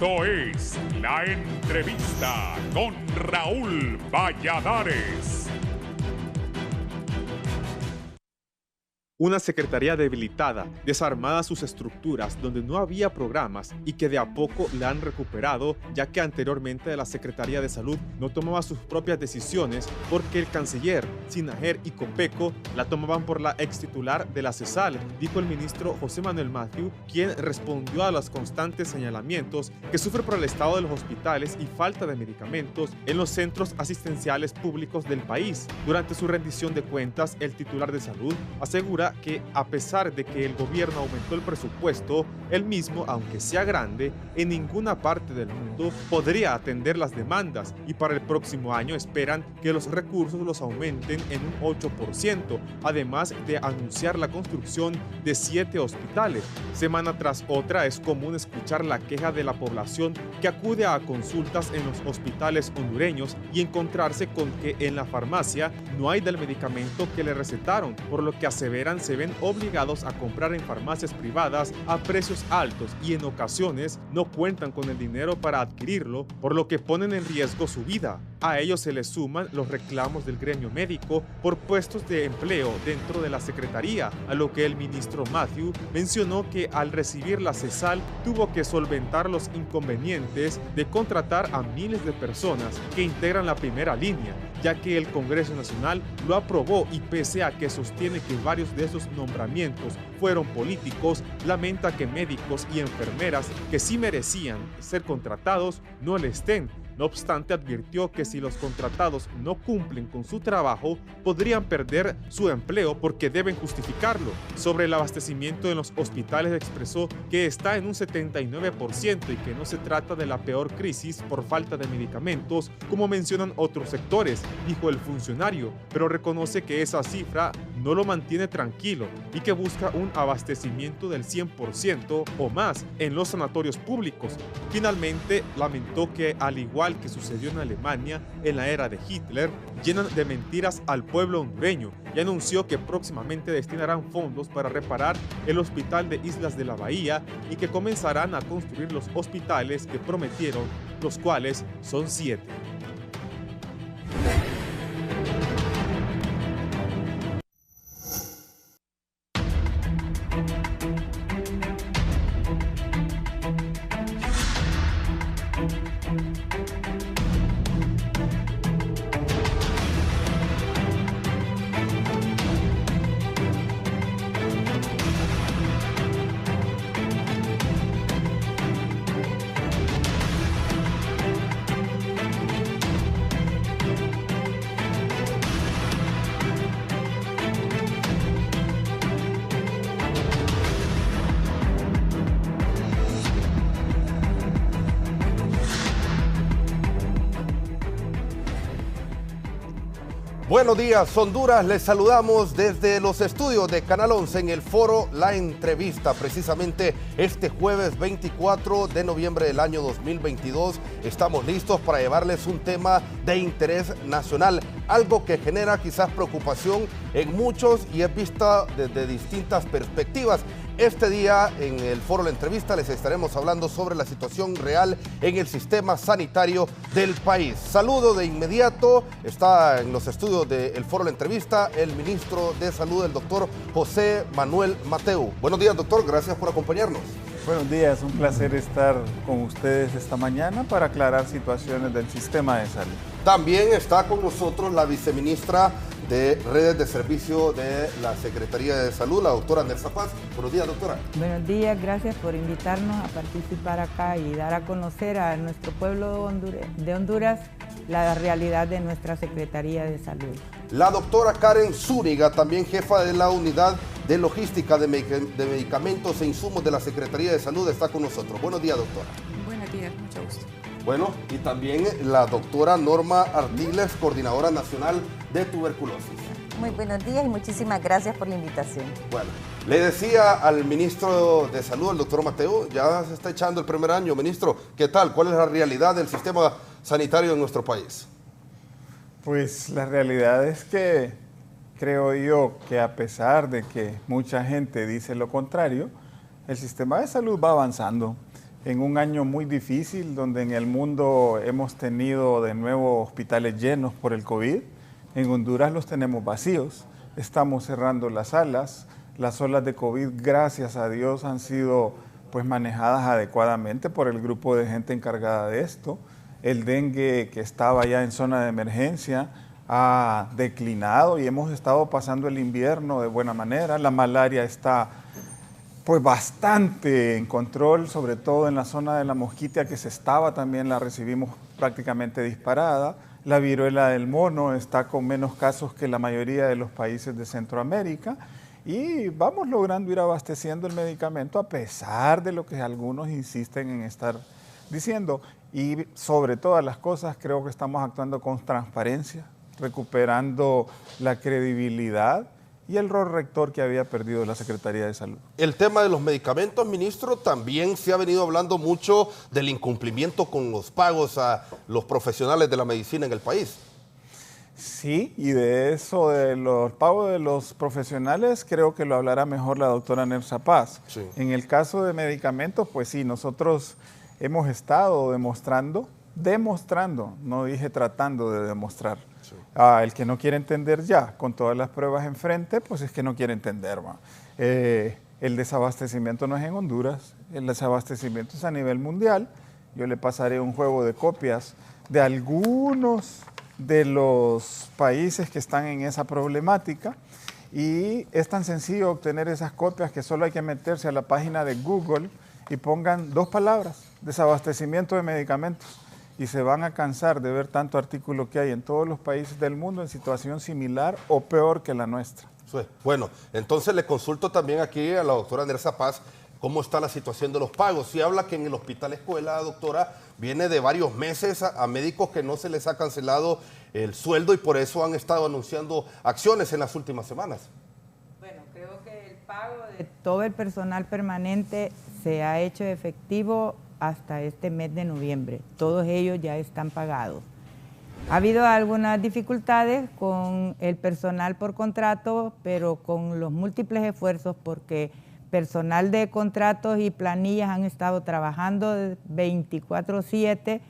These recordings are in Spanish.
Esto es La Entrevista con Raúl Valladares. Una secretaría debilitada, desarmada sus estructuras donde no había programas y que de a poco la han recuperado, ya que anteriormente la Secretaría de Salud no tomaba sus propias decisiones porque el canciller, Sinajer y Copeco la tomaban por la ex titular de la CESAL, dijo el ministro José Manuel Mathew, quien respondió a los constantes señalamientos que sufre por el estado de los hospitales y falta de medicamentos en los centros asistenciales públicos del país. Durante su rendición de cuentas, el titular de salud asegura que a pesar de que el gobierno aumentó el presupuesto, el mismo, aunque sea grande, en ninguna parte del mundo podría atender las demandas y para el próximo año esperan que los recursos los aumenten en un 8%, además de anunciar la construcción de 7 hospitales. Semana tras otra es común escuchar la queja de la población que acude a consultas en los hospitales hondureños y encontrarse con que en la farmacia no hay del medicamento que le recetaron, por lo que aseveran se ven obligados a comprar en farmacias privadas a precios altos y en ocasiones no cuentan con el dinero para adquirirlo, por lo que ponen en riesgo su vida. A ello se le suman los reclamos del gremio médico por puestos de empleo dentro de la Secretaría, a lo que el ministro Mathew mencionó que al recibir la CESAL tuvo que solventar los inconvenientes de contratar a miles de personas que integran la primera línea, ya que el Congreso Nacional lo aprobó y pese a que sostiene que varios de esos nombramientos fueron políticos, lamenta que médicos y enfermeras que sí merecían ser contratados no le estén. No obstante, advirtió que si los contratados no cumplen con su trabajo, podrían perder su empleo porque deben justificarlo. Sobre el abastecimiento en los hospitales expresó que está en un 79% y que no se trata de la peor crisis por falta de medicamentos, como mencionan otros sectores, dijo el funcionario, pero reconoce que esa cifra no lo mantiene tranquilo y que busca un abastecimiento del 100% o más en los sanatorios públicos. Finalmente, lamentó que al igual que sucedió en Alemania en la era de Hitler, llenan de mentiras al pueblo hondureño y anunció que próximamente destinarán fondos para reparar el hospital de Islas de la Bahía y que comenzarán a construir los hospitales que prometieron, los cuales son 7. Buenos días, Honduras. Les saludamos desde los estudios de Canal 11 en el foro La Entrevista. Precisamente este jueves 24 de noviembre del año 2022 estamos listos para llevarles un tema de interés nacional, algo que genera quizás preocupación en muchos y es vista desde distintas perspectivas. Este día en el foro La Entrevista les estaremos hablando sobre la situación real en el sistema sanitario del país. Saludo de inmediato, está en los estudios del foro La Entrevista el ministro de Salud, el doctor José Manuel Mathew. Buenos días, doctor, gracias por acompañarnos. Buenos días, un placer estar con ustedes esta mañana para aclarar situaciones del sistema de salud. También está con nosotros la viceministra de Redes de Servicio de la Secretaría de Salud, la doctora Nelsa Paz. Buenos días, doctora. Buenos días, gracias por invitarnos a participar acá y dar a conocer a nuestro pueblo de Honduras la realidad de nuestra Secretaría de Salud. La doctora Karen Zúñiga, también jefa de la Unidad de Logística de Medicamentos e Insumos de la Secretaría de Salud, está con nosotros. Buenos días, doctora. Buenos días, mucho gusto. Bueno, y también la doctora Norma Artiles, coordinadora nacional de tuberculosis. Muy buenos días y muchísimas gracias por la invitación. Bueno, le decía al ministro de Salud, el doctor Mathew, ya se está echando el primer año. Ministro, ¿qué tal? ¿Cuál es la realidad del sistema sanitario en nuestro país? Pues la realidad es que creo yo que a pesar de que mucha gente dice lo contrario, el sistema de salud va avanzando. en un año muy difícil donde en el mundo hemos tenido de nuevo hospitales llenos por el COVID. En Honduras los tenemos vacíos, estamos cerrando las salas, las olas de COVID, gracias a Dios, han sido pues manejadas adecuadamente por el grupo de gente encargada de esto. El dengue, que estaba ya en zona de emergencia, ha declinado y hemos estado pasando el invierno de buena manera. La malaria está pues bastante en control, sobre todo en la zona de la Mosquitia, que se estaba también, la recibimos prácticamente disparada. La viruela del mono está con menos casos que la mayoría de los países de Centroamérica y vamos logrando ir abasteciendo el medicamento a pesar de lo que algunos insisten en estar diciendo. Y sobre todas las cosas creo que estamos actuando con transparencia, recuperando la credibilidad y el rol rector que había perdido la Secretaría de Salud. El tema de los medicamentos, ministro, también se ha venido hablando mucho del incumplimiento con los pagos a los profesionales de la medicina en el país. Sí, y de eso, de los pagos de los profesionales, creo que lo hablará mejor la doctora Nersa Paz. Sí. En el caso de medicamentos, pues sí, nosotros hemos estado demostrando, no dije tratando de demostrar. Sí. El que no quiere entender ya, con todas las pruebas enfrente, pues es que no quiere entender. El desabastecimiento no es en Honduras, el desabastecimiento es a nivel mundial. Yo le pasaré un juego de copias de algunos de los países que están en esa problemática y es tan sencillo obtener esas copias que solo hay que meterse a la página de Google y pongan 2 palabras, desabastecimiento de medicamentos, y se van a cansar de ver tanto artículo que hay en todos los países del mundo en situación similar o peor que la nuestra. Sí. Bueno, entonces le consulto también aquí a la doctora Nersa Paz cómo está la situación de los pagos. Si habla que en el Hospital Escuela, doctora, viene de varios meses a médicos que no se les ha cancelado el sueldo y por eso han estado anunciando acciones en las últimas semanas. Bueno, creo que el pago de todo el personal permanente se ha hecho efectivo hasta este mes de noviembre. Todos ellos ya están pagados. Ha habido algunas dificultades con el personal por contrato, pero con los múltiples esfuerzos porque personal de contratos y planillas han estado trabajando 24/7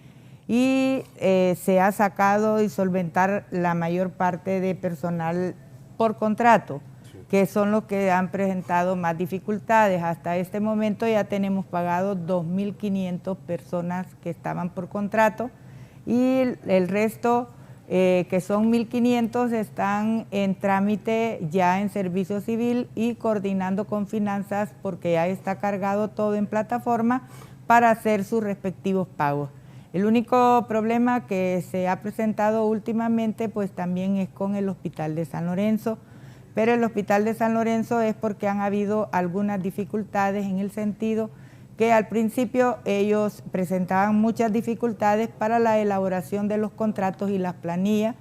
y se ha sacado y solventar la mayor parte de personal por contrato, que son los que han presentado más dificultades. Hasta este momento ya tenemos pagado 2.500 personas que estaban por contrato y el resto, que son 1.500, están en trámite ya en servicio civil y coordinando con finanzas porque ya está cargado todo en plataforma para hacer sus respectivos pagos. El único problema que se ha presentado últimamente pues también es con el Hospital de San Lorenzo, pero el Hospital de San Lorenzo es porque han habido algunas dificultades en el sentido que al principio ellos presentaban muchas dificultades para la elaboración de los contratos y las planillas,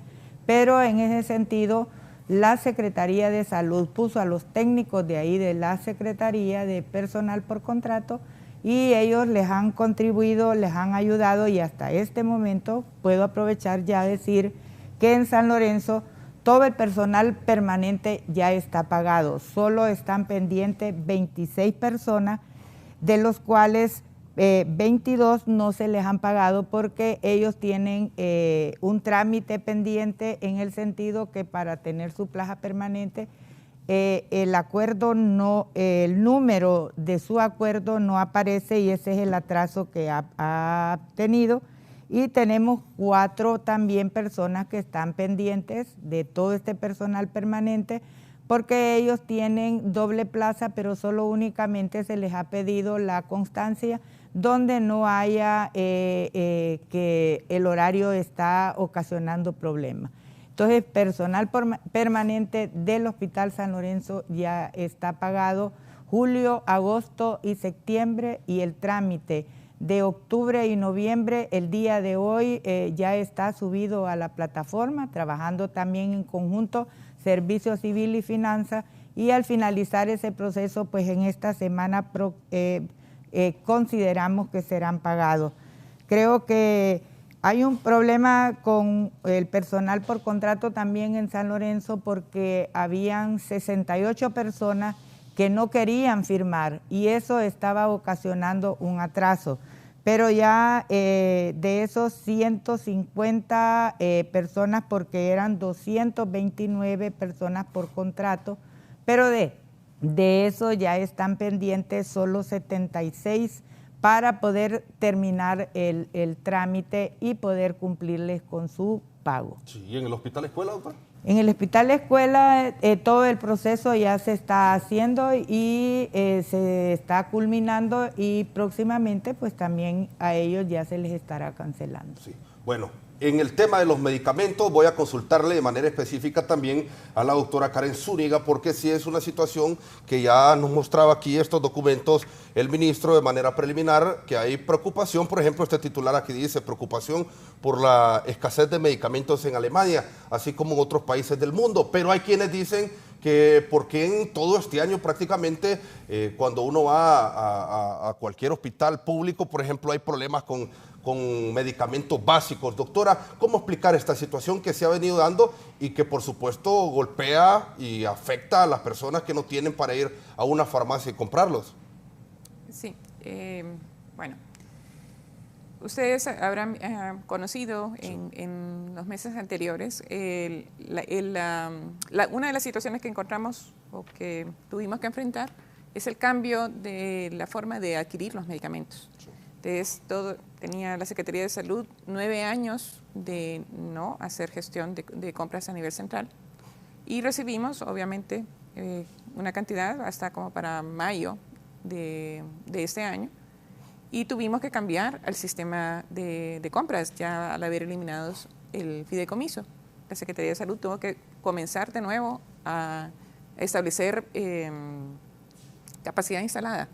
pero en ese sentido la Secretaría de Salud puso a los técnicos de ahí de la Secretaría de Personal por Contrato y ellos les han contribuido, les han ayudado y hasta este momento puedo aprovechar ya decir que en San Lorenzo todo el personal permanente ya está pagado, solo están pendientes 26 personas, de los cuales 22 no se les han pagado porque ellos tienen un trámite pendiente en el sentido que para tener su plaza permanente el acuerdo no, el número de su acuerdo no aparece y ese es el atraso que ha tenido. Y tenemos 4 también personas que están pendientes de todo este personal permanente porque ellos tienen doble plaza, pero solo únicamente se les ha pedido la constancia donde no haya que el horario está ocasionando problemas. Entonces, personal permanente del Hospital San Lorenzo ya está pagado julio, agosto y septiembre y el trámite de octubre y noviembre, el día de hoy ya está subido a la plataforma, trabajando también en conjunto Servicio Civil y Finanzas, y al finalizar ese proceso, pues en esta semana consideramos que serán pagados. Creo que hay un problema con el personal por contrato también en San Lorenzo porque habían 68 personas que no querían firmar y eso estaba ocasionando un atraso. Pero ya de esos 150 personas, porque eran 229 personas por contrato, pero de eso ya están pendientes solo 76 para poder terminar el trámite y poder cumplirles con su pago. Sí, ¿y en el hospital escuela, doctora? En el hospital escuela todo el proceso ya se está haciendo y se está culminando y próximamente pues también a ellos ya se les estará cancelando. Sí, bueno. En el tema de los medicamentos voy a consultarle de manera específica también a la doctora Karen Zúñiga, porque sí es una situación que ya nos mostraba aquí estos documentos el ministro de manera preliminar, que hay preocupación, por ejemplo, este titular aquí dice preocupación por la escasez de medicamentos en Alemania, así como en otros países del mundo, pero hay quienes dicen que porque en todo este año prácticamente cuando uno va a cualquier hospital público, por ejemplo, hay problemas con medicamentos básicos. Doctora, ¿cómo explicar esta situación que se ha venido dando y que por supuesto golpea y afecta a las personas que no tienen para ir a una farmacia y comprarlos? Sí, bueno, ustedes habrán conocido en los meses anteriores una de las situaciones que encontramos o que tuvimos que enfrentar es el cambio de la forma de adquirir los medicamentos. Entonces, tenía la Secretaría de Salud 9 años de no hacer gestión de compras a nivel central y recibimos, obviamente, una cantidad hasta como para mayo de este año y tuvimos que cambiar al sistema de compras ya al haber eliminado el fideicomiso. La Secretaría de Salud tuvo que comenzar de nuevo a establecer capacidad instalada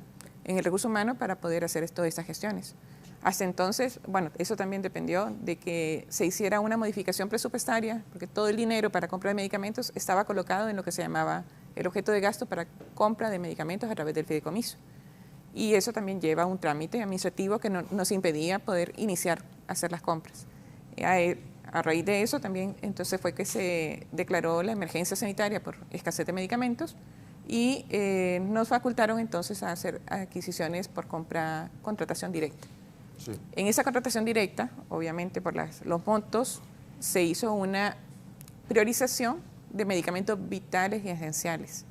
en el recurso humano para poder hacer todas estas gestiones. Hasta entonces, bueno, eso también dependió de que se hiciera una modificación presupuestaria, porque todo el dinero para compra de medicamentos estaba colocado en lo que se llamaba el objeto de gasto para compra de medicamentos a través del fideicomiso. Y eso también lleva un trámite administrativo que nos impedía poder iniciar a hacer las compras. A raíz de eso también entonces fue que se declaró la emergencia sanitaria por escasez de medicamentos y nos facultaron entonces a hacer adquisiciones por contratación directa. Sí. En esa contratación directa, obviamente por los montos, se hizo una priorización de medicamentos vitales y esenciales,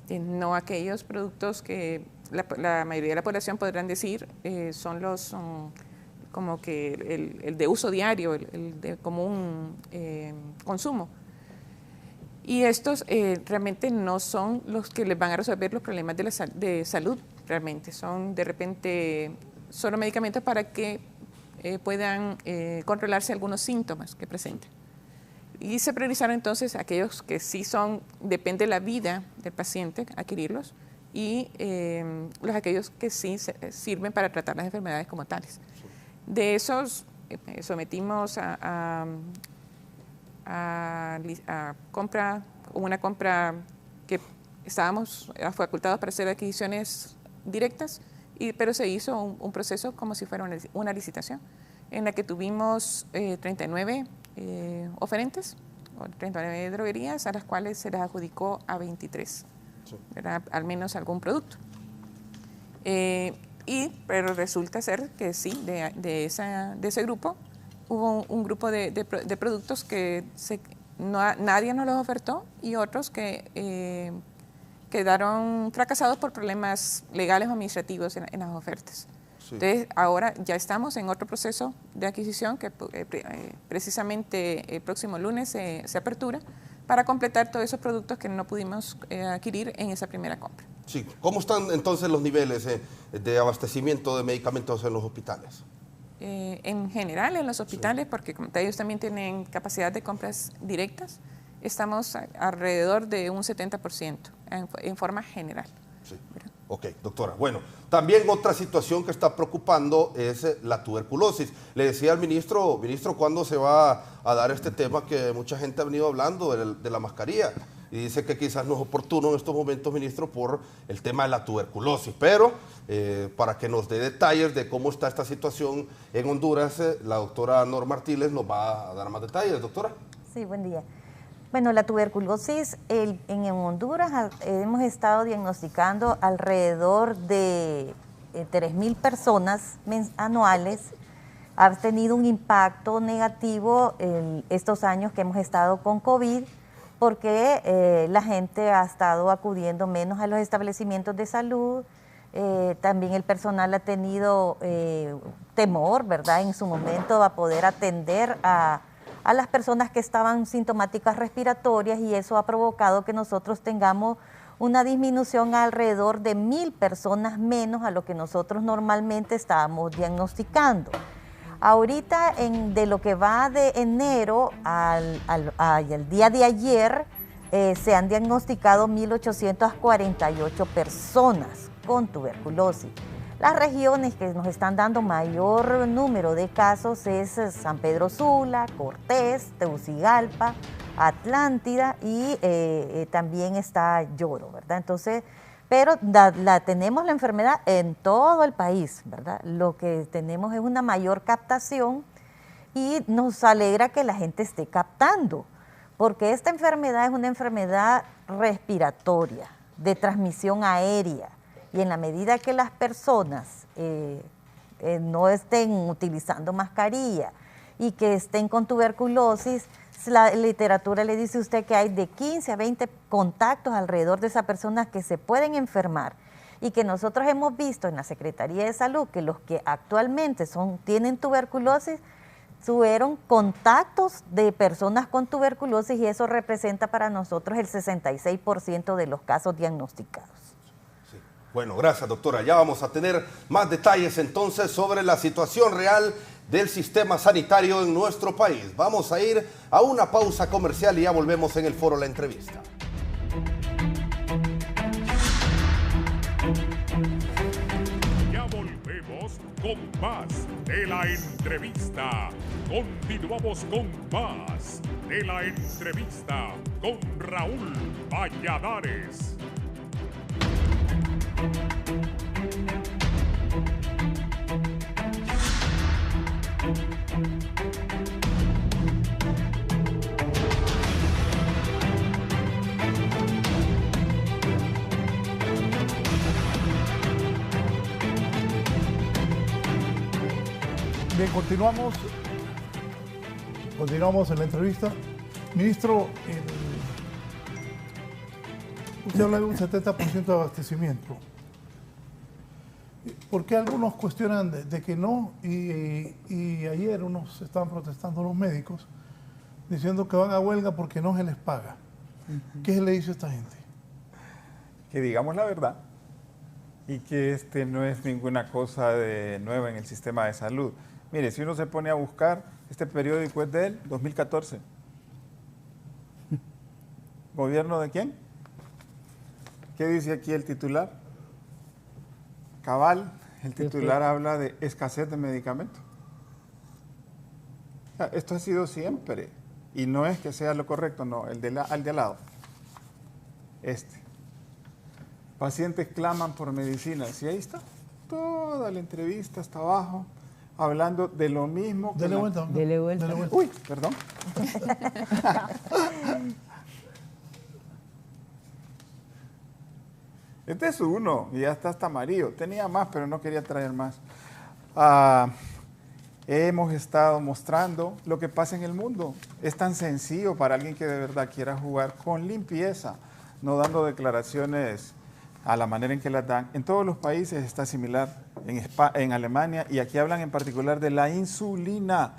no aquellos productos que la mayoría de la población podrán decir son los como que el de uso diario, el de común consumo. Y estos realmente no son los que les van a resolver los problemas de salud, realmente. Son de repente solo medicamentos para que puedan controlarse algunos síntomas que presenten. Y se priorizaron entonces aquellos que sí depende de la vida del paciente adquirirlos y aquellos que sí sirven para tratar las enfermedades como tales. De esos sometimos a una compra que estábamos facultados para hacer adquisiciones directas, pero se hizo un proceso como si fuera una licitación, en la que tuvimos 39 oferentes, o 39 droguerías, a las cuales se les adjudicó a 23, sí. Al menos algún producto. Pero resulta ser que sí, de ese grupo, hubo un grupo de productos que nadie nos los ofertó y otros que quedaron fracasados por problemas legales o administrativos en las ofertas. Sí. Entonces, ahora ya estamos en otro proceso de adquisición que precisamente el próximo lunes se apertura para completar todos esos productos que no pudimos adquirir en esa primera compra. Sí. ¿Cómo están entonces los niveles de abastecimiento de medicamentos en los hospitales? En general, en los hospitales, sí, porque como ellos también tienen capacidad de compras directas, estamos alrededor de un 70% en forma general. Sí. Ok, doctora. Bueno, también otra situación que está preocupando es la tuberculosis. Le decía al ministro, ¿cuándo se va a dar este tema que mucha gente ha venido hablando de la mascarilla? Y dice que quizás no es oportuno en estos momentos, ministro, por el tema de la tuberculosis. Pero para que nos dé detalles de cómo está esta situación en Honduras, la doctora Norma Artiles nos va a dar más detalles. Doctora. Sí, buen día. Bueno, la tuberculosis en Honduras hemos estado diagnosticando alrededor de 3.000 personas anuales. Ha tenido un impacto negativo en estos años que hemos estado con COVID, porque la gente ha estado acudiendo menos a los establecimientos de salud. También el personal ha tenido temor, ¿verdad?, en su momento a poder atender a las personas que estaban sintomáticas respiratorias, y eso ha provocado que nosotros tengamos una disminución alrededor de 1.000 personas menos a lo que nosotros normalmente estábamos diagnosticando. Ahorita, de lo que va de enero al día de ayer, se han diagnosticado 1.848 personas con tuberculosis. Las regiones que nos están dando mayor número de casos es San Pedro Sula, Cortés, Tegucigalpa, Atlántida y también está Lloro, ¿verdad? Entonces, pero tenemos la enfermedad en todo el país, ¿verdad? Lo que tenemos es una mayor captación y nos alegra que la gente esté captando, porque esta enfermedad es una enfermedad respiratoria, de transmisión aérea, y en la medida que las personas no estén utilizando mascarilla y que estén con tuberculosis, la literatura le dice a usted que hay de 15 a 20 contactos alrededor de esas personas que se pueden enfermar, y que nosotros hemos visto en la Secretaría de Salud que los que actualmente tienen tuberculosis fueron contactos de personas con tuberculosis, y eso representa para nosotros el 66% de los casos diagnosticados. Sí. Bueno, gracias, doctora. Ya vamos a tener más detalles entonces sobre la situación real del sistema sanitario en nuestro país. Vamos a ir a una pausa comercial y ya volvemos en el foro La Entrevista. Ya volvemos con más de La Entrevista. Continuamos con más de La Entrevista con Raúl Valladares. Bien, continuamos en la entrevista. Ministro, usted habla de un 70% de abastecimiento. ¿Por qué algunos cuestionan de que no? Y ayer unos estaban protestando, los médicos, diciendo que van a huelga porque no se les paga. ¿Qué se le dice a esta gente? Que digamos la verdad y que no es ninguna cosa nueva en el sistema de salud. Mire, si uno se pone a buscar, este periódico es del 2014. ¿Gobierno de quién? ¿Qué dice aquí el titular? Cabal, el titular habla de escasez de medicamentos. Esto ha sido siempre, y no es que sea lo correcto, no, al de al lado. Pacientes claman por medicinas, y ahí está, toda la entrevista hasta abajo, hablando de lo mismo. Dele vuelta. Uy, perdón. Este es uno, y ya está hasta amarillo. Tenía más, pero no quería traer más. Hemos estado mostrando lo que pasa en el mundo. Es tan sencillo para alguien que de verdad quiera jugar con limpieza, no dando declaraciones a la manera en que las dan. En todos los países está similar, en Alemania, y aquí hablan en particular de la insulina,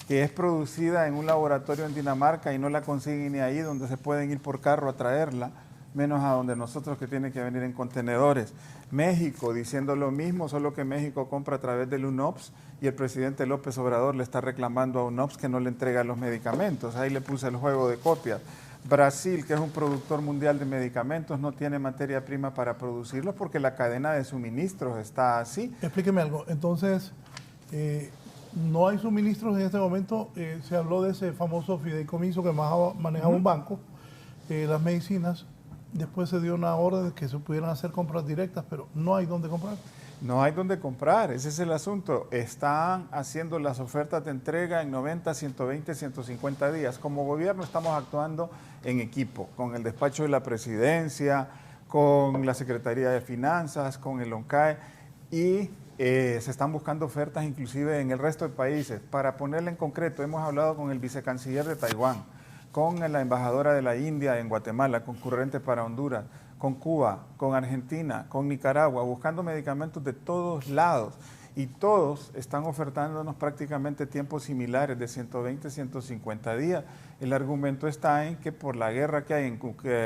que es producida en un laboratorio en Dinamarca y no la consiguen ni ahí donde se pueden ir por carro a traerla, menos a donde nosotros, que tienen que venir en contenedores. México diciendo lo mismo, solo que México compra a través del UNOPS y el presidente López Obrador le está reclamando a UNOPS que no le entrega los medicamentos. Ahí le puse el juego de copias. Brasil, que es un productor mundial de medicamentos, no tiene materia prima para producirlos porque la cadena de suministros está así. Explíqueme algo. Entonces, no hay suministros en este momento. Se habló de ese famoso fideicomiso que manejaba un banco, las medicinas. Después se dio una orden de que se pudieran hacer compras directas, pero no hay dónde comprar. No hay donde comprar, ese es el asunto. Están haciendo las ofertas de entrega en 90, 120, 150 días. Como gobierno estamos actuando en equipo, con el despacho de la presidencia, con la Secretaría de Finanzas, con el ONCAE, y se están buscando ofertas inclusive en el resto de países. Para ponerle en concreto, hemos hablado con el vicecanciller de Taiwán, con la embajadora de la India en Guatemala, concurrente para Honduras, con Cuba, con Argentina, con Nicaragua, buscando medicamentos de todos lados, y todos están ofertándonos prácticamente tiempos similares de 120, 150 días. El argumento está en que por la guerra que hay en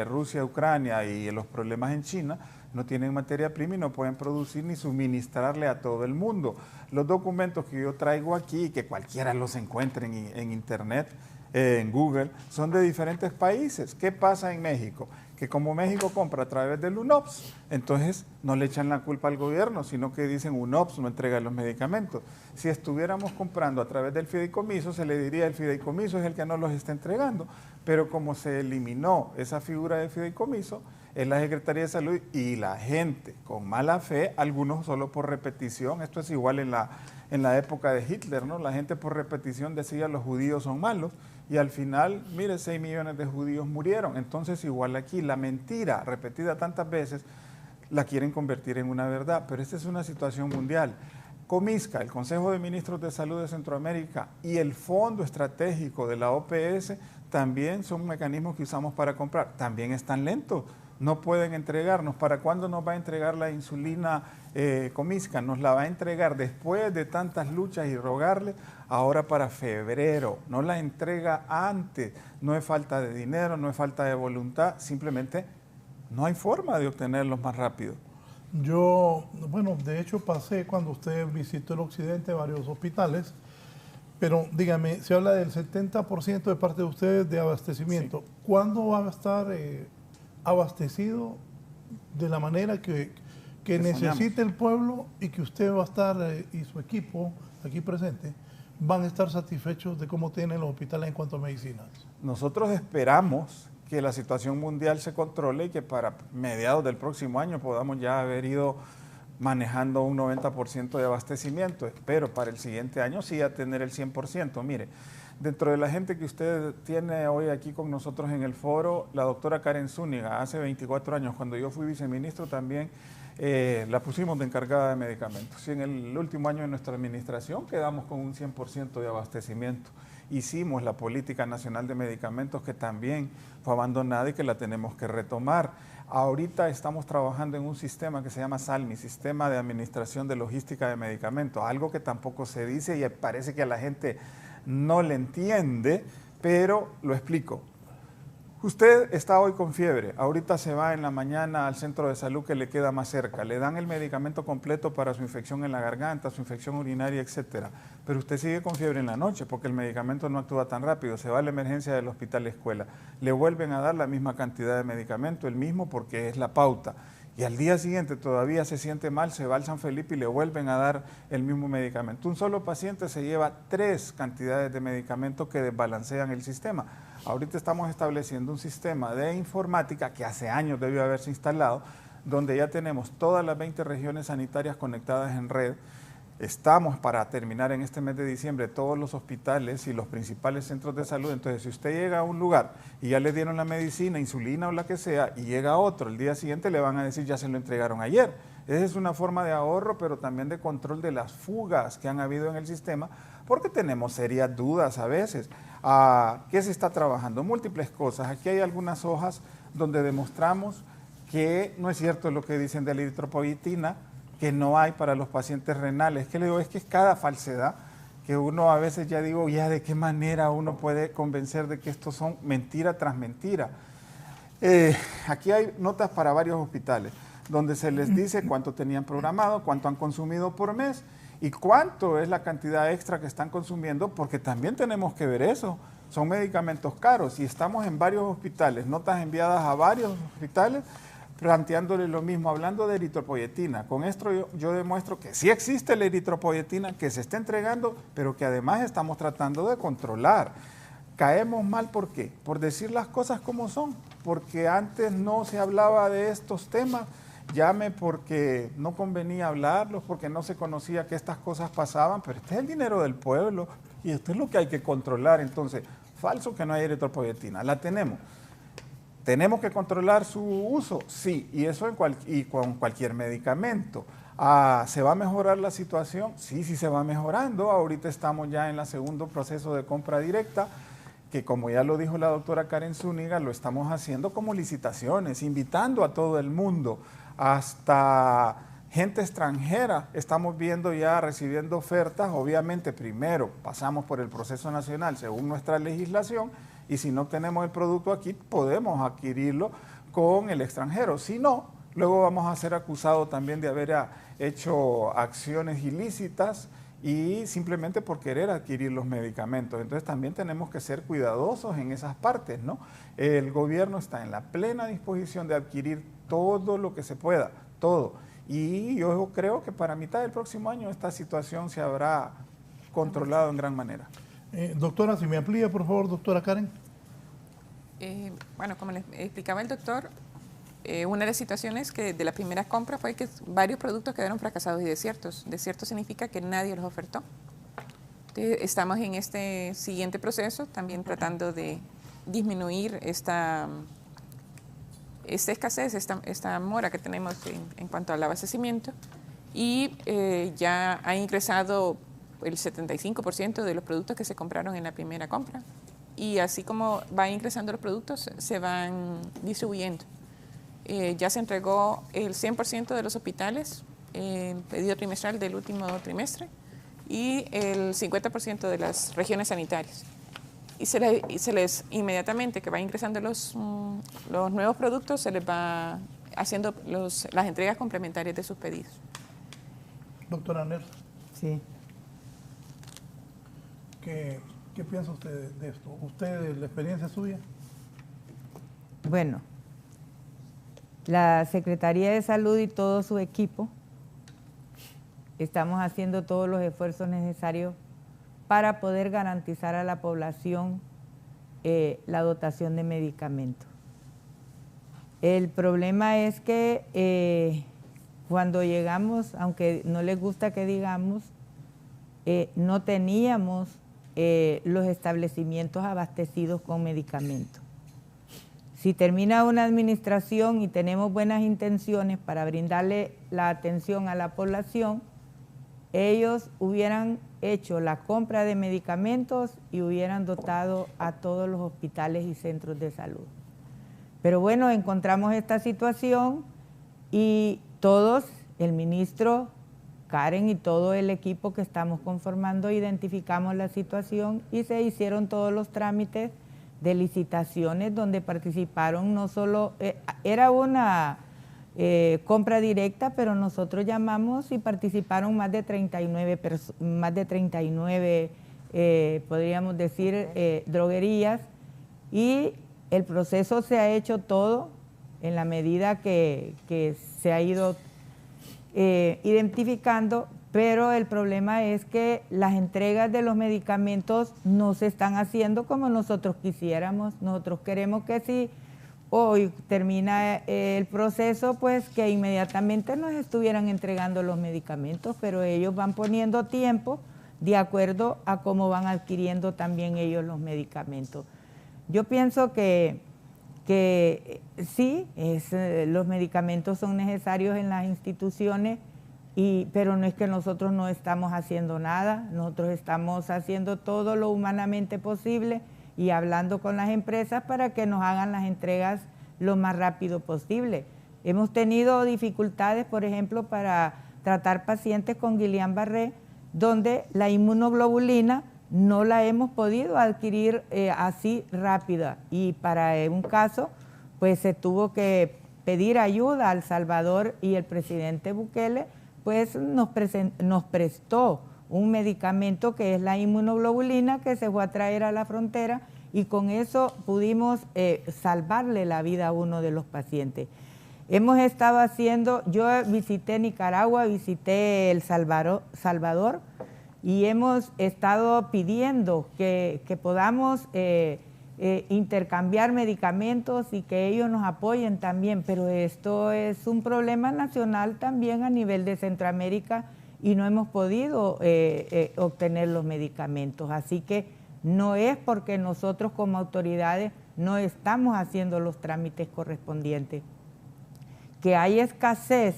Rusia, Ucrania y los problemas en China, no tienen materia prima y no pueden producir ni suministrarle a todo el mundo. Los documentos que yo traigo aquí, que cualquiera los encuentre en internet, en Google, son de diferentes países. ¿Qué pasa en México? Que como México compra a través del UNOPS, entonces no le echan la culpa al gobierno, sino que dicen UNOPS no entrega los medicamentos. Si estuviéramos comprando a través del fideicomiso, se le diría el fideicomiso es el que no los está entregando, pero como se eliminó esa figura de fideicomiso, es la Secretaría de Salud y la gente con mala fe, algunos solo por repetición, esto es igual en la época de Hitler, ¿no? La gente por repetición decía los judíos son malos, y al final, mire, 6 millones de judíos murieron. Entonces, igual aquí, la mentira repetida tantas veces, la quieren convertir en una verdad. Pero esta es una situación mundial. Comisca, el Consejo de Ministros de Salud de Centroamérica, y el Fondo Estratégico de la OPS, también son mecanismos que usamos para comprar. También están lentos. No pueden entregarnos. ¿Para cuándo nos va a entregar la insulina Comisca? Nos la va a entregar después de tantas luchas y rogarle, ahora para febrero. No la entrega antes. No es falta de dinero, no es falta de voluntad, simplemente no hay forma de obtenerlos más rápido. Yo, bueno, de hecho pasé cuando usted visitó el occidente varios hospitales, pero dígame, se habla del 70% de parte de ustedes de abastecimiento. Sí. ¿Cuándo va a estar abastecido de la manera que necesite el pueblo y que usted va a estar y su equipo aquí presente van a estar satisfechos de cómo tienen los hospitales en cuanto a medicinas? Nosotros esperamos que la situación mundial se controle y que para mediados del próximo año podamos ya haber ido manejando un 90% de abastecimiento. Espero para el siguiente año sí a tener el 100%. Mire, dentro de la gente que usted tiene hoy aquí con nosotros en el foro, la doctora Karen Zúñiga, hace 24 años, cuando yo fui viceministro también, la pusimos de encargada de medicamentos. Y en el último año de nuestra administración quedamos con un 100% de abastecimiento. Hicimos la Política Nacional de Medicamentos, que también fue abandonada y que la tenemos que retomar. Ahorita estamos trabajando en un sistema que se llama SALMI, Sistema de Administración de Logística de Medicamentos, algo que tampoco se dice y parece que a la gente no le entiende, pero lo explico. Usted está hoy con fiebre, ahorita se va en la mañana al centro de salud que le queda más cerca, le dan el medicamento completo para su infección en la garganta, su infección urinaria, etcétera. Pero usted sigue con fiebre en la noche porque el medicamento no actúa tan rápido, se va a la emergencia del hospital escuela, le vuelven a dar la misma cantidad de medicamento, el mismo porque es la pauta. Y al día siguiente todavía se siente mal, se va al San Felipe y le vuelven a dar el mismo medicamento. Un solo paciente se lleva 3 cantidades de medicamentos que desbalancean el sistema. Ahorita estamos estableciendo un sistema de informática que hace años debió haberse instalado, donde ya tenemos todas las 20 regiones sanitarias conectadas en red. Estamos para terminar en este mes de diciembre todos los hospitales y los principales centros de salud. Entonces, si usted llega a un lugar y ya le dieron la medicina, insulina o la que sea, y llega a otro, el día siguiente le van a decir ya se lo entregaron ayer. Esa es una forma de ahorro, pero también de control de las fugas que han habido en el sistema, porque tenemos serias dudas a veces. ¿Qué se está trabajando? Múltiples cosas. Aquí hay algunas hojas donde demostramos que no es cierto lo que dicen de la eritropoyetina, que no hay para los pacientes renales. ¿Qué le digo? Es que es cada falsedad que uno a veces ya digo, ya de qué manera uno puede convencer de que estos son mentira tras mentira. Aquí hay notas para varios hospitales, donde se les dice cuánto tenían programado, cuánto han consumido por mes y cuánto es la cantidad extra que están consumiendo, porque también tenemos que ver eso. Son medicamentos caros y estamos en varios hospitales, notas enviadas a varios hospitales, planteándole lo mismo, hablando de eritropoyetina. Con esto yo demuestro que sí existe la eritropoyetina, que se está entregando, pero que además estamos tratando de controlar. Caemos mal, ¿por qué? Por decir las cosas como son, porque antes no se hablaba de estos temas llame porque no convenía hablarlos, porque no se conocía que estas cosas pasaban, pero este es el dinero del pueblo y esto es lo que hay que controlar. Entonces, falso que no hay eritropoyetina, la tenemos. ¿Tenemos que controlar su uso? Sí, y eso con cualquier medicamento. ¿Se va a mejorar la situación? Sí, sí se va mejorando. Ahorita estamos ya en el segundo proceso de compra directa, que como ya lo dijo la doctora Karen Zúñiga, lo estamos haciendo como licitaciones, invitando a todo el mundo, hasta gente extranjera. Estamos viendo ya, recibiendo ofertas. Obviamente, primero pasamos por el proceso nacional según nuestra legislación, y si no tenemos el producto aquí, podemos adquirirlo con el extranjero. Si no, luego vamos a ser acusados también de haber hecho acciones ilícitas y simplemente por querer adquirir los medicamentos. Entonces también tenemos que ser cuidadosos en esas partes, ¿no? El gobierno está en la plena disposición de adquirir todo lo que se pueda, todo. Y yo creo que para mitad del próximo año esta situación se habrá controlado en gran manera. Doctora, si me amplía, por favor, doctora Karen. Bueno, como les explicaba el doctor, una de las situaciones que de la primera compra fue que varios productos quedaron fracasados y desiertos. Desierto significa que nadie los ofertó. Entonces, estamos en este siguiente proceso también tratando de disminuir esta escasez, esta mora que tenemos en cuanto al abastecimiento, y ya ha ingresado el 75% de los productos que se compraron en la primera compra, y así como van ingresando los productos se van distribuyendo. Ya se entregó el 100% de los hospitales en pedido trimestral del último trimestre y el 50% de las regiones sanitarias. Y se les inmediatamente que va ingresando los nuevos productos, se les va haciendo las entregas complementarias de sus pedidos. Doctora Ner. Sí. ¿Qué piensa usted de esto? ¿Usted, de la experiencia suya? Bueno, la Secretaría de Salud y todo su equipo estamos haciendo todos los esfuerzos necesarios para poder garantizar a la población la dotación de medicamentos. El problema es que cuando llegamos, aunque no les gusta que digamos, no teníamos los establecimientos abastecidos con medicamentos. Si termina una administración y tenemos buenas intenciones para brindarle la atención a la población, ellos hubieran hecho la compra de medicamentos y hubieran dotado a todos los hospitales y centros de salud. Pero bueno, encontramos esta situación y todos, el ministro, Karen y todo el equipo que estamos conformando, identificamos la situación y se hicieron todos los trámites de licitaciones donde participaron no solo, era una compra directa, pero nosotros llamamos y participaron más de 39, podríamos decir, droguerías, y el proceso se ha hecho todo en la medida que se ha ido identificando, pero el problema es que las entregas de los medicamentos no se están haciendo como nosotros quisiéramos. Nosotros queremos que si hoy termina el proceso, pues que inmediatamente nos estuvieran entregando los medicamentos, pero ellos van poniendo tiempo de acuerdo a cómo van adquiriendo también ellos los medicamentos. Yo pienso que sí, los medicamentos son necesarios en las instituciones, pero no es que nosotros no estamos haciendo nada, nosotros estamos haciendo todo lo humanamente posible y hablando con las empresas para que nos hagan las entregas lo más rápido posible. Hemos tenido dificultades, por ejemplo, para tratar pacientes con Guillain-Barré, donde la inmunoglobulina no la hemos podido adquirir así rápida, y para un caso pues se tuvo que pedir ayuda al Salvador, y el presidente Bukele pues nos prestó un medicamento que es la inmunoglobulina, que se fue a traer a la frontera, y con eso pudimos salvarle la vida a uno de los pacientes. Hemos estado haciendo, yo visité Nicaragua, visité El Salvador, y hemos estado pidiendo que podamos intercambiar medicamentos y que ellos nos apoyen también, pero esto es un problema nacional también a nivel de Centroamérica y no hemos podido obtener los medicamentos. Así que no es porque nosotros como autoridades no estamos haciendo los trámites correspondientes. Que hay escasez,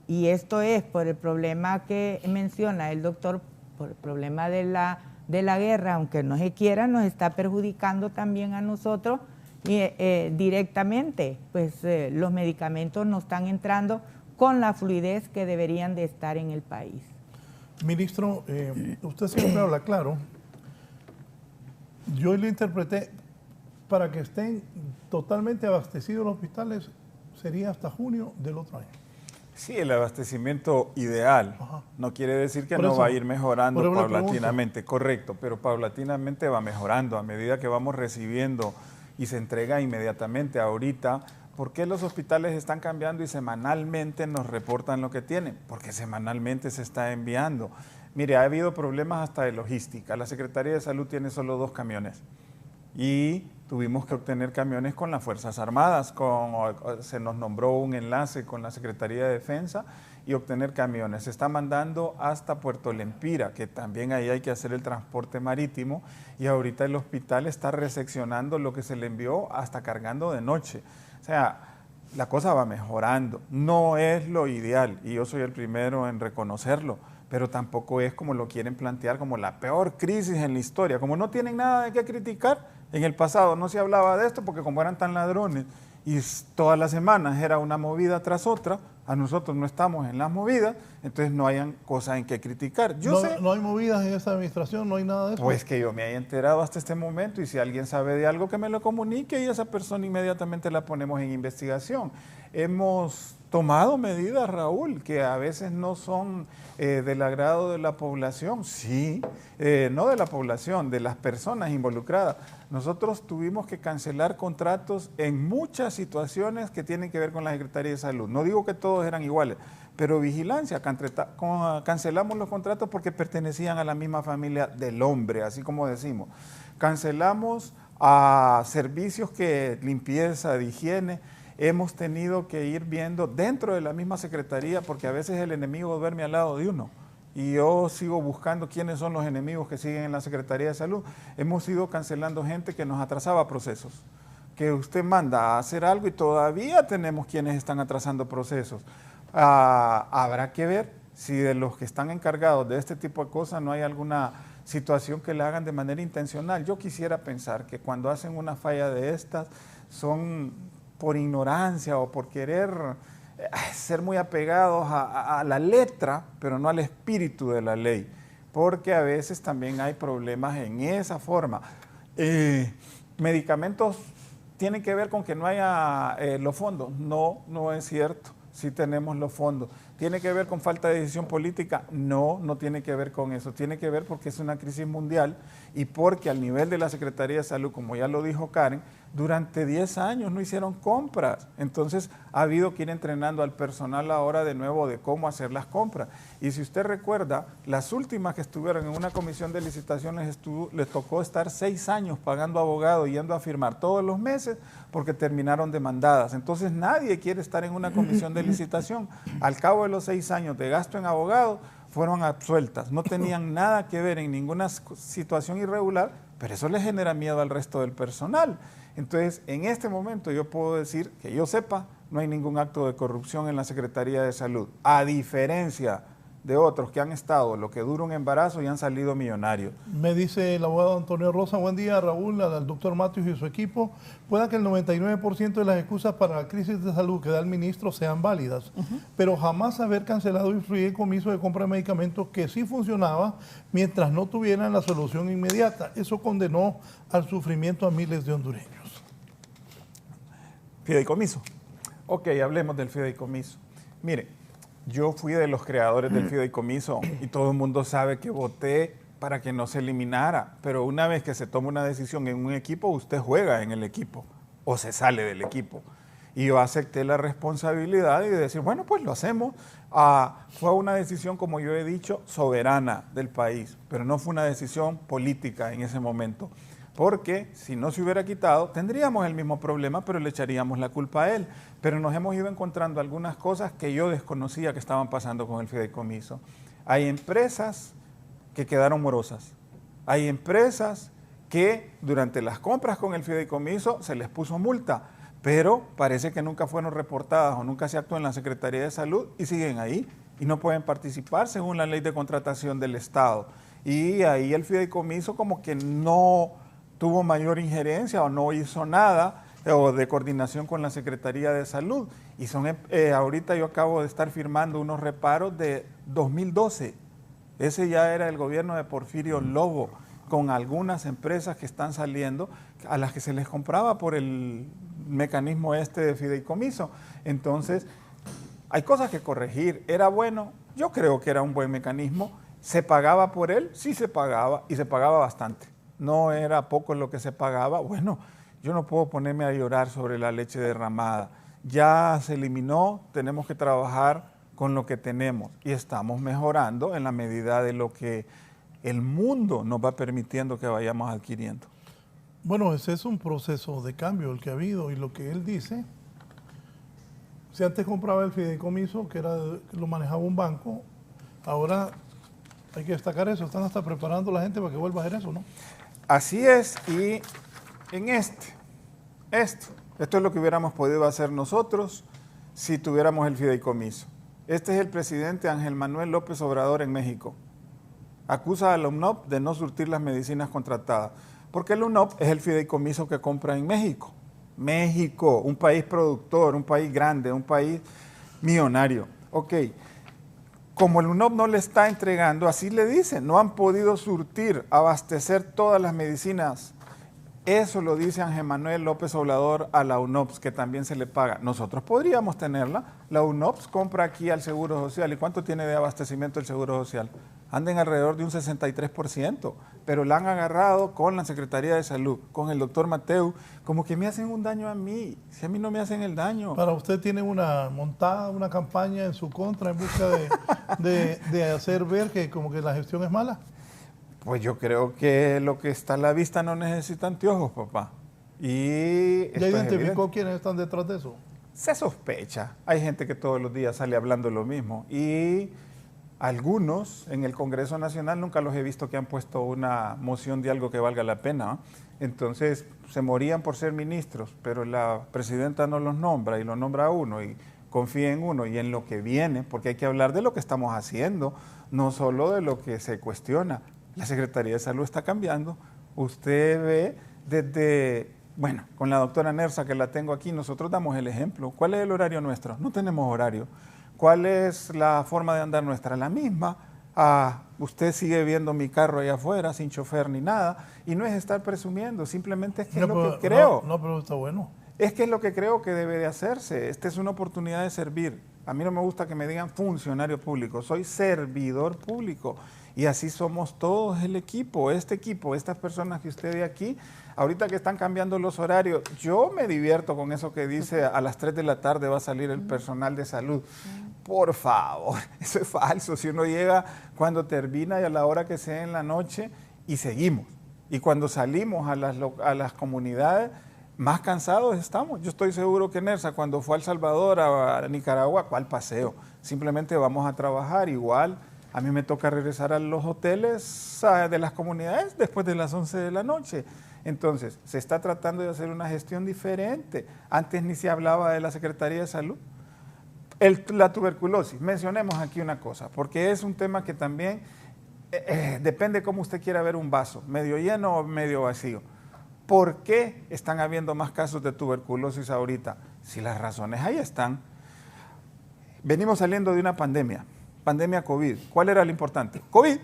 y esto es por el problema que menciona el doctor, por el problema de la guerra, aunque no se quiera, nos está perjudicando también a nosotros directamente, pues los medicamentos no están entrando con la fluidez que deberían de estar en el país. Ministro, usted siempre habla claro. Yo lo interpreté, para que estén totalmente abastecidos los hospitales, sería hasta junio del otro año. Sí, el abastecimiento ideal. Ajá. No quiere decir que Por no eso, va a ir mejorando por eso le paulatinamente, correcto, pero paulatinamente va mejorando a medida que vamos recibiendo y se entrega inmediatamente. Ahorita, ¿por qué los hospitales están cambiando y semanalmente nos reportan lo que tienen? Porque semanalmente se está enviando. Mire, ha habido problemas hasta de logística. La Secretaría de Salud tiene solo 2 camiones y tuvimos que obtener camiones con las Fuerzas Armadas. Se nos nombró un enlace con la Secretaría de Defensa y obtener camiones. Se está mandando hasta Puerto Lempira, que también ahí hay que hacer el transporte marítimo, y ahorita el hospital está recepcionando lo que se le envió hasta cargando de noche. O sea, la cosa va mejorando. No es lo ideal y yo soy el primero en reconocerlo, pero tampoco es como lo quieren plantear como la peor crisis en la historia. Como no tienen nada de qué criticar, en el pasado no se hablaba de esto porque como eran tan ladrones y todas las semanas era una movida tras otra, a nosotros no estamos en las movidas, entonces no hayan cosas en qué criticar. No hay movidas en esta administración, no hay nada de eso. Pues que yo me haya enterado hasta este momento, y si alguien sabe de algo que me lo comunique y esa persona inmediatamente la ponemos en investigación. Hemos tomado medidas, Raúl, que a veces no son del agrado de la población, sí, no de la población, de las personas involucradas. Nosotros tuvimos que cancelar contratos en muchas situaciones que tienen que ver con la Secretaría de Salud. No digo que todos eran iguales, pero vigilancia, cancelamos los contratos porque pertenecían a la misma familia del hombre, así como decimos. Cancelamos a servicios que limpieza, de higiene. Hemos tenido que ir viendo dentro de la misma secretaría, porque a veces el enemigo duerme al lado de uno. Y yo sigo buscando quiénes son los enemigos que siguen en la Secretaría de Salud. Hemos ido cancelando gente que nos atrasaba procesos. Que usted manda a hacer algo y todavía tenemos quienes están atrasando procesos. Habrá que ver si de los que están encargados de este tipo de cosas no hay alguna situación que la hagan de manera intencional. Yo quisiera pensar que cuando hacen una falla de estas son por ignorancia o por querer ser muy apegados a la letra, pero no al espíritu de la ley, porque a veces también hay problemas en esa forma. Medicamentos tienen que ver con que no haya los fondos. No, no es cierto. Sí tenemos los fondos. ¿Tiene que ver con falta de decisión política? No, no tiene que ver con eso. Tiene que ver porque es una crisis mundial y porque al nivel de la Secretaría de Salud, como ya lo dijo Karen, durante 10 años no hicieron compras. Entonces ha habido que ir entrenando al personal ahora de nuevo de cómo hacer las compras. Y si usted recuerda, las últimas que estuvieron en una comisión de licitaciones les tocó estar 6 años pagando abogados, yendo a firmar todos los meses porque terminaron demandadas. Entonces nadie quiere estar en una comisión de licitación. Al cabo de los 6 años de gasto en abogados, fueron absueltas. No tenían nada que ver en ninguna situación irregular, pero eso les genera miedo al resto del personal. Entonces, en este momento yo puedo decir, que yo sepa, no hay ningún acto de corrupción en la Secretaría de Salud, a diferencia de otros que han estado lo que dura un embarazo y han salido millonarios. Me dice el abogado Antonio Rosa, buen día Raúl, al doctor Matthews y su equipo, pueda que el 99% de las excusas para la crisis de salud que da el ministro sean válidas, pero jamás haber cancelado el fideicomiso de compra de medicamentos que sí funcionaba mientras no tuvieran la solución inmediata. Eso condenó al sufrimiento a miles de hondureños. Fideicomiso. Ok, hablemos del fideicomiso. Mire, yo fui de los creadores del fideicomiso y todo el mundo sabe que voté para que no se eliminara, pero una vez que se toma una decisión en un equipo, usted juega en el equipo o se sale del equipo. Y yo acepté la responsabilidad de decir, bueno, pues lo hacemos. Fue una decisión, como yo he dicho, soberana del país, pero no fue una decisión política en ese momento. porque si no se hubiera quitado, tendríamos el mismo problema, pero le echaríamos la culpa a él. Pero nos hemos ido encontrando algunas cosas que yo desconocía que estaban pasando con el fideicomiso. Hay empresas que quedaron morosas. Hay empresas que durante las compras con el fideicomiso se les puso multa, pero parece que nunca fueron reportadas o nunca se actuó en la Secretaría de Salud y siguen ahí y no pueden participar según la ley de contratación del Estado. Y ahí el fideicomiso como que no tuvo mayor injerencia o no hizo nada o de coordinación con la Secretaría de Salud. Y son ahorita yo acabo de estar firmando unos reparos de 2012. Ese ya era el gobierno de Porfirio Lobo, con algunas empresas que están saliendo a las que se les compraba por el mecanismo este de fideicomiso. Entonces, hay cosas que corregir. ¿Era bueno? Yo creo que era un buen mecanismo. ¿Se pagaba por él? Sí se pagaba, y se pagaba bastante. No era poco lo que se pagaba. Bueno, yo no puedo ponerme a llorar sobre la leche derramada. Ya se eliminó, tenemos que trabajar con lo que tenemos y estamos mejorando en la medida de lo que el mundo nos va permitiendo que vayamos adquiriendo. Bueno, ese es un proceso de cambio el que ha habido, y lo que él dice, si antes compraba el fideicomiso, que lo manejaba un banco, ahora hay que destacar eso, están hasta preparando a la gente para que vuelva a hacer eso, ¿no? Así es, y en esto es lo que hubiéramos podido hacer nosotros si tuviéramos el fideicomiso. Este es el presidente Ángel Manuel López Obrador en México. Acusa a la UNOPS de no surtir las medicinas contratadas, porque el UNOPS es el fideicomiso que compra en México. México, un país productor, un país grande, un país millonario. Ok, como el UNOPS no le está entregando, así le dicen, no han podido surtir, abastecer todas las medicinas. Eso lo dice Ángel Manuel López Obrador a la UNOPS, que también se le paga. Nosotros podríamos tenerla. La UNOPS compra aquí al Seguro Social. ¿Y cuánto tiene de abastecimiento el Seguro Social? Anden alrededor de un 63%, pero la han agarrado con la Secretaría de Salud, con el doctor Mateu, como que me hacen un daño a mí, si a mí no me hacen el daño. Para usted tiene montada una campaña en su contra en busca de hacer ver que como que la gestión es mala. Pues yo creo que lo que está a la vista no necesita anteojos, papá. Y ¿ya identificó quiénes están detrás de eso? Se sospecha. Hay gente que todos los días sale hablando lo mismo. Y algunos en el Congreso Nacional nunca los he visto que han puesto una moción de algo que valga la pena. Entonces se morían por ser ministros, pero la presidenta no los nombra y lo nombra a uno y confía en uno y en lo que viene, porque hay que hablar de lo que estamos haciendo, no solo de lo que se cuestiona. La Secretaría de Salud está cambiando. Usted ve desde, bueno, con la doctora Nersa que la tengo aquí, nosotros damos el ejemplo. ¿Cuál es el horario nuestro? No tenemos horario. ¿Cuál es la forma de andar nuestra? La misma. Usted sigue viendo mi carro allá afuera sin chofer ni nada, y no es estar presumiendo, simplemente es que es lo que creo. No, pero está bueno. Es que es lo que creo que debe de hacerse. Esta es una oportunidad de servir. A mí no me gusta que me digan funcionario público, soy servidor público. Y así somos todos el equipo, estas personas que usted ve aquí. Ahorita que están cambiando los horarios, yo me divierto con eso que dice a las 3 de la tarde va a salir el personal de salud. Por favor, eso es falso. Si uno llega cuando termina y a la hora que sea en la noche y seguimos. Y cuando salimos a las comunidades, más cansados estamos. Yo estoy seguro que Nersa cuando fue a El Salvador, a Nicaragua, ¿cuál paseo? Simplemente vamos a trabajar igual. A mí me toca regresar a los hoteles de las comunidades después de las 11 de la noche. Entonces, se está tratando de hacer una gestión diferente. Antes ni se hablaba de la Secretaría de Salud. La tuberculosis, mencionemos aquí una cosa, porque es un tema que también depende cómo usted quiera ver un vaso, medio lleno o medio vacío. ¿Por qué están habiendo más casos de tuberculosis ahorita? Si las razones ahí están. Venimos saliendo de una pandemia COVID. ¿Cuál era lo importante? COVID.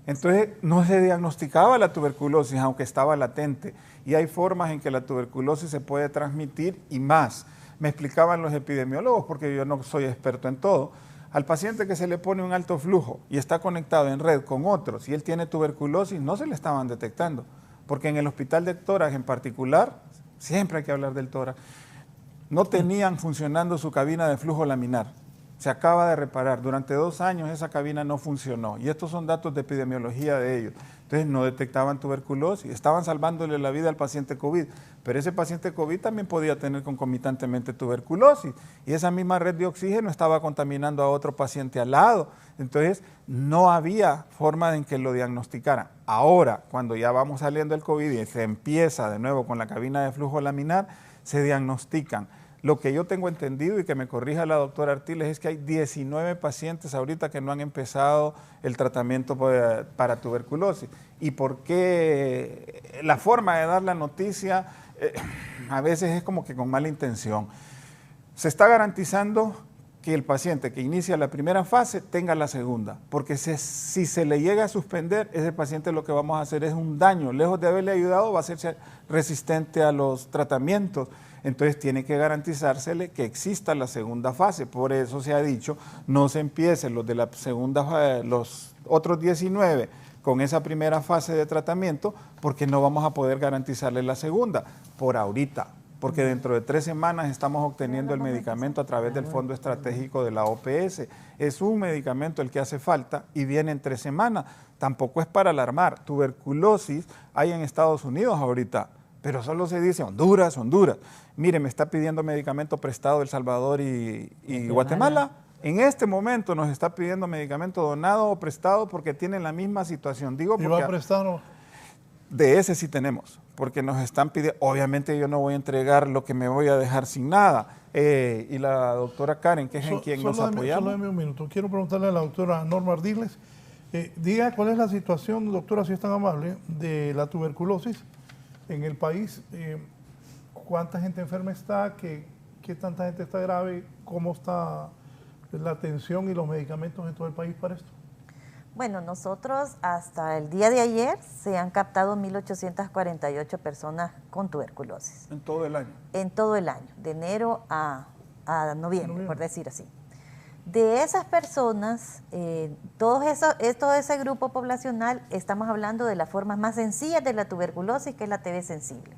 Entonces no se diagnosticaba la tuberculosis, aunque estaba latente. Y hay formas en que la tuberculosis se puede transmitir y más. Me explicaban los epidemiólogos, porque yo no soy experto en todo. Al paciente que se le pone un alto flujo y está conectado en red con otros y él tiene tuberculosis, no se le estaban detectando. Porque en el hospital de tórax en particular, siempre hay que hablar del tórax, no tenían funcionando su cabina de flujo laminar. Se acaba de reparar. Durante 2 años esa cabina no funcionó. Y estos son datos de epidemiología de ellos. Entonces Entonces no detectaban tuberculosis, estaban salvándole la vida al paciente COVID, pero ese paciente COVID también podía tener concomitantemente tuberculosis y esa misma red de oxígeno estaba contaminando a otro paciente al lado. Entonces no había forma en que lo diagnosticaran. Ahora, cuando ya vamos saliendo del COVID y se empieza de nuevo con la cabina de flujo laminar, se diagnostican. Lo que yo tengo entendido, y que me corrija la doctora Artiles, es que hay 19 pacientes ahorita que no han empezado el tratamiento para tuberculosis. ¿Y por qué la forma de dar la noticia a veces es como que con mala intención? Se está garantizando que el paciente que inicia la primera fase tenga la segunda, porque si se le llega a suspender, ese paciente lo que vamos a hacer es un daño. Lejos de haberle ayudado, va a ser resistente a los tratamientos. Entonces tiene que garantizársele que exista la segunda fase. Por eso se ha dicho, no se empiecen los de la segunda, los otros 19 con esa primera fase de tratamiento, porque no vamos a poder garantizarle la segunda por ahorita, porque dentro de 3 semanas estamos obteniendo el medicamento a través del Fondo Estratégico de la OPS. Es un medicamento el que hace falta y viene en 3 semanas. Tampoco es para alarmar. Tuberculosis hay en Estados Unidos ahorita, pero solo se dice Honduras, Honduras. Mire, me está pidiendo medicamento prestado El Salvador y Guatemala. En este momento nos está pidiendo medicamento donado o prestado porque tienen la misma situación. Digo, ¿Y va a prestar? De ese sí tenemos, porque nos están pidiendo. Obviamente yo no voy a entregar lo que me voy a dejar sin nada. Y la doctora Karen, que es en quien nos apoyamos. Solo dame un minuto. Quiero preguntarle a la doctora Norma Ardiles. Diga cuál es la situación, doctora, si es tan amable, de la tuberculosis en el país. ¿Cuánta gente enferma está? ¿Qué tanta gente está grave? ¿Cómo está la atención y los medicamentos en todo el país para esto? Bueno, nosotros hasta el día de ayer se han captado 1.848 personas con tuberculosis. ¿En todo el año? En todo el año, de enero a noviembre, por decir así. De esas personas, todo ese grupo poblacional, estamos hablando de las formas más sencillas de la tuberculosis, que es la TB sensible.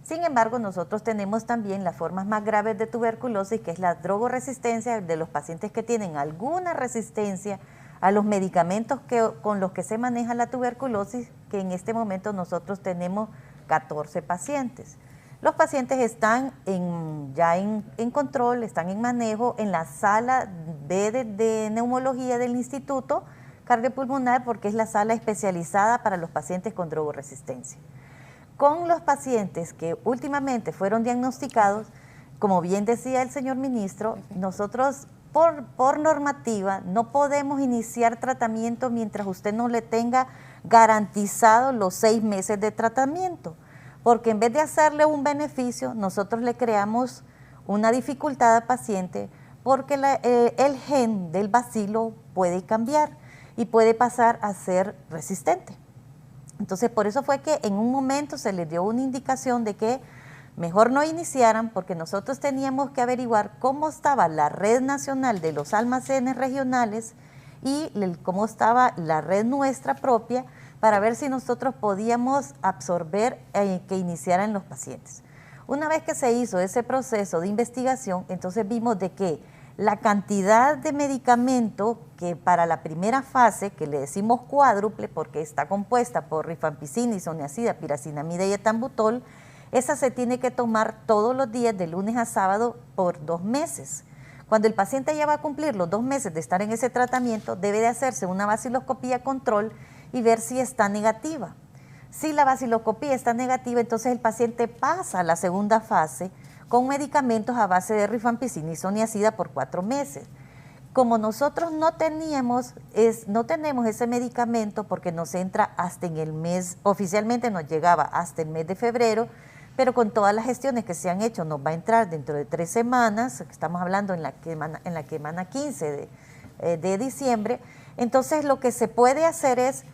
Sin embargo, nosotros tenemos también las formas más graves de tuberculosis, que es la drogoresistencia de los pacientes que tienen alguna resistencia a los medicamentos con los que se maneja la tuberculosis, que en este momento nosotros tenemos 14 pacientes. Los pacientes están ya en control, están en manejo en la sala B de neumología del Instituto Cardiopulmonar, porque es la sala especializada para los pacientes con drogoresistencia. Con los pacientes que últimamente fueron diagnosticados, como bien decía el señor ministro, nosotros por normativa no podemos iniciar tratamiento mientras usted no le tenga garantizado los 6 meses de tratamiento, porque en vez de hacerle un beneficio, nosotros le creamos una dificultad al paciente, porque el gen del bacilo puede cambiar y puede pasar a ser resistente. Entonces, por eso fue que en un momento se les dio una indicación de que mejor no iniciaran, porque nosotros teníamos que averiguar cómo estaba la red nacional de los almacenes regionales y cómo estaba la red nuestra propia, para ver si nosotros podíamos absorber que iniciaran los pacientes. Una vez que se hizo ese proceso de investigación, entonces vimos de que la cantidad de medicamento que para la primera fase, que le decimos cuádruple porque está compuesta por rifampicina, isoniazida, piracinamida y etambutol, esa se tiene que tomar todos los días de lunes a sábado por 2 meses. Cuando el paciente ya va a cumplir los 2 meses de estar en ese tratamiento, debe de hacerse una vaciloscopía control y ver si está negativa. Si la vaciloscopía está negativa, entonces el paciente pasa a la segunda fase con medicamentos a base de rifampicina y isoniazida por 4 meses. Como nosotros no tenemos ese medicamento, porque nos entra hasta en el mes, oficialmente nos llegaba hasta el mes de febrero, pero con todas las gestiones que se han hecho nos va a entrar dentro de 3 semanas, estamos hablando en la semana 15 de diciembre. Entonces lo que se puede hacer es,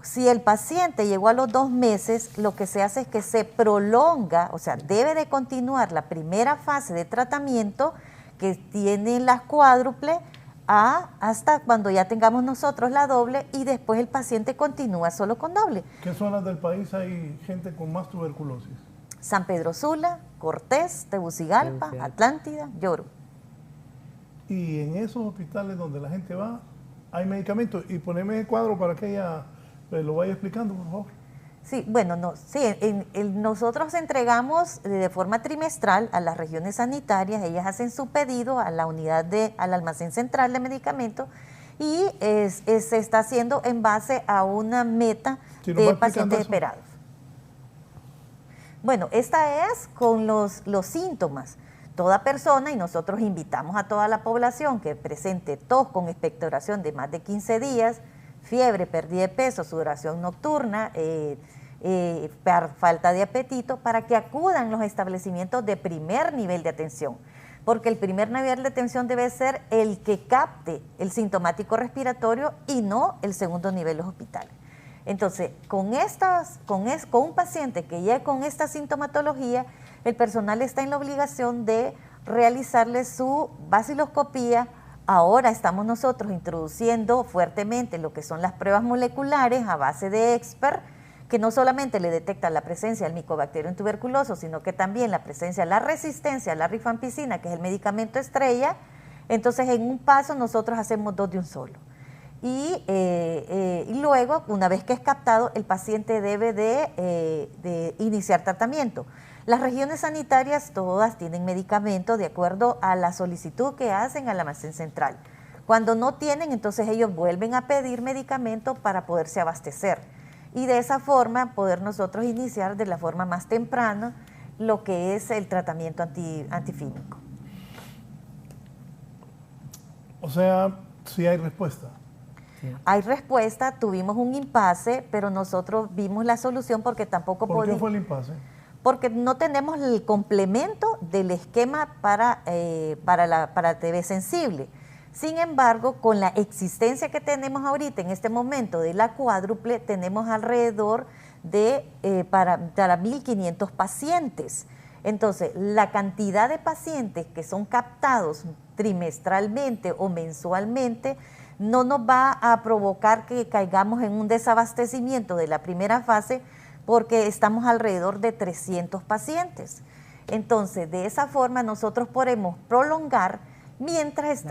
si el paciente llegó a los 2 meses, lo que se hace es que se prolonga, o sea, debe de continuar la primera fase de tratamiento que tiene las cuádruple hasta cuando ya tengamos nosotros la doble, y después el paciente continúa solo con doble. ¿Qué zonas del país hay gente con más tuberculosis? San Pedro Sula, Cortés, Tegucigalpa, Atlántida, Lloro. Y en esos hospitales donde la gente va, hay medicamentos. Y poneme el cuadro para aquella lo vaya explicando, por favor. Sí, bueno, nosotros entregamos de forma trimestral a las regiones sanitarias, ellas hacen su pedido a la al almacén central de medicamentos y se está haciendo en base a una meta de pacientes esperados. Bueno, esta es con los síntomas. Toda persona, y nosotros invitamos a toda la población que presente tos con expectoración de más de 15 días, fiebre, pérdida de peso, sudoración nocturna, falta de apetito, para que acudan a los establecimientos de primer nivel de atención, porque el primer nivel de atención debe ser el que capte el sintomático respiratorio y no el segundo nivel de los hospitales. Entonces, con un paciente que llegue con esta sintomatología, el personal está en la obligación de realizarle su vaciloscopía. Ahora estamos nosotros introduciendo fuertemente lo que son las pruebas moleculares a base de ExPER, que no solamente le detecta la presencia del Mycobacterium tuberculoso, sino que también la presencia de la resistencia a la rifampicina, que es el medicamento estrella. Entonces, en un paso nosotros hacemos 2 de un solo. Y luego, una vez que es captado, el paciente debe de iniciar tratamiento. Las regiones sanitarias todas tienen medicamentos de acuerdo a la solicitud que hacen al almacén central. Cuando no tienen, entonces ellos vuelven a pedir medicamentos para poderse abastecer. Y de esa forma poder nosotros iniciar de la forma más temprana lo que es el tratamiento antifímico. O sea, sí hay respuesta. Hay respuesta, tuvimos un impasse, pero nosotros vimos la solución porque tampoco podemos... ¿Por qué fue el impasse? Porque no tenemos el complemento del esquema para TB sensible. Sin embargo, con la existencia que tenemos ahorita en este momento de la cuádruple, tenemos alrededor de para 1.500 pacientes. Entonces, la cantidad de pacientes que son captados trimestralmente o mensualmente no nos va a provocar que caigamos en un desabastecimiento de la primera fase, porque estamos alrededor de 300 pacientes. Entonces, de esa forma nosotros podemos prolongar mientras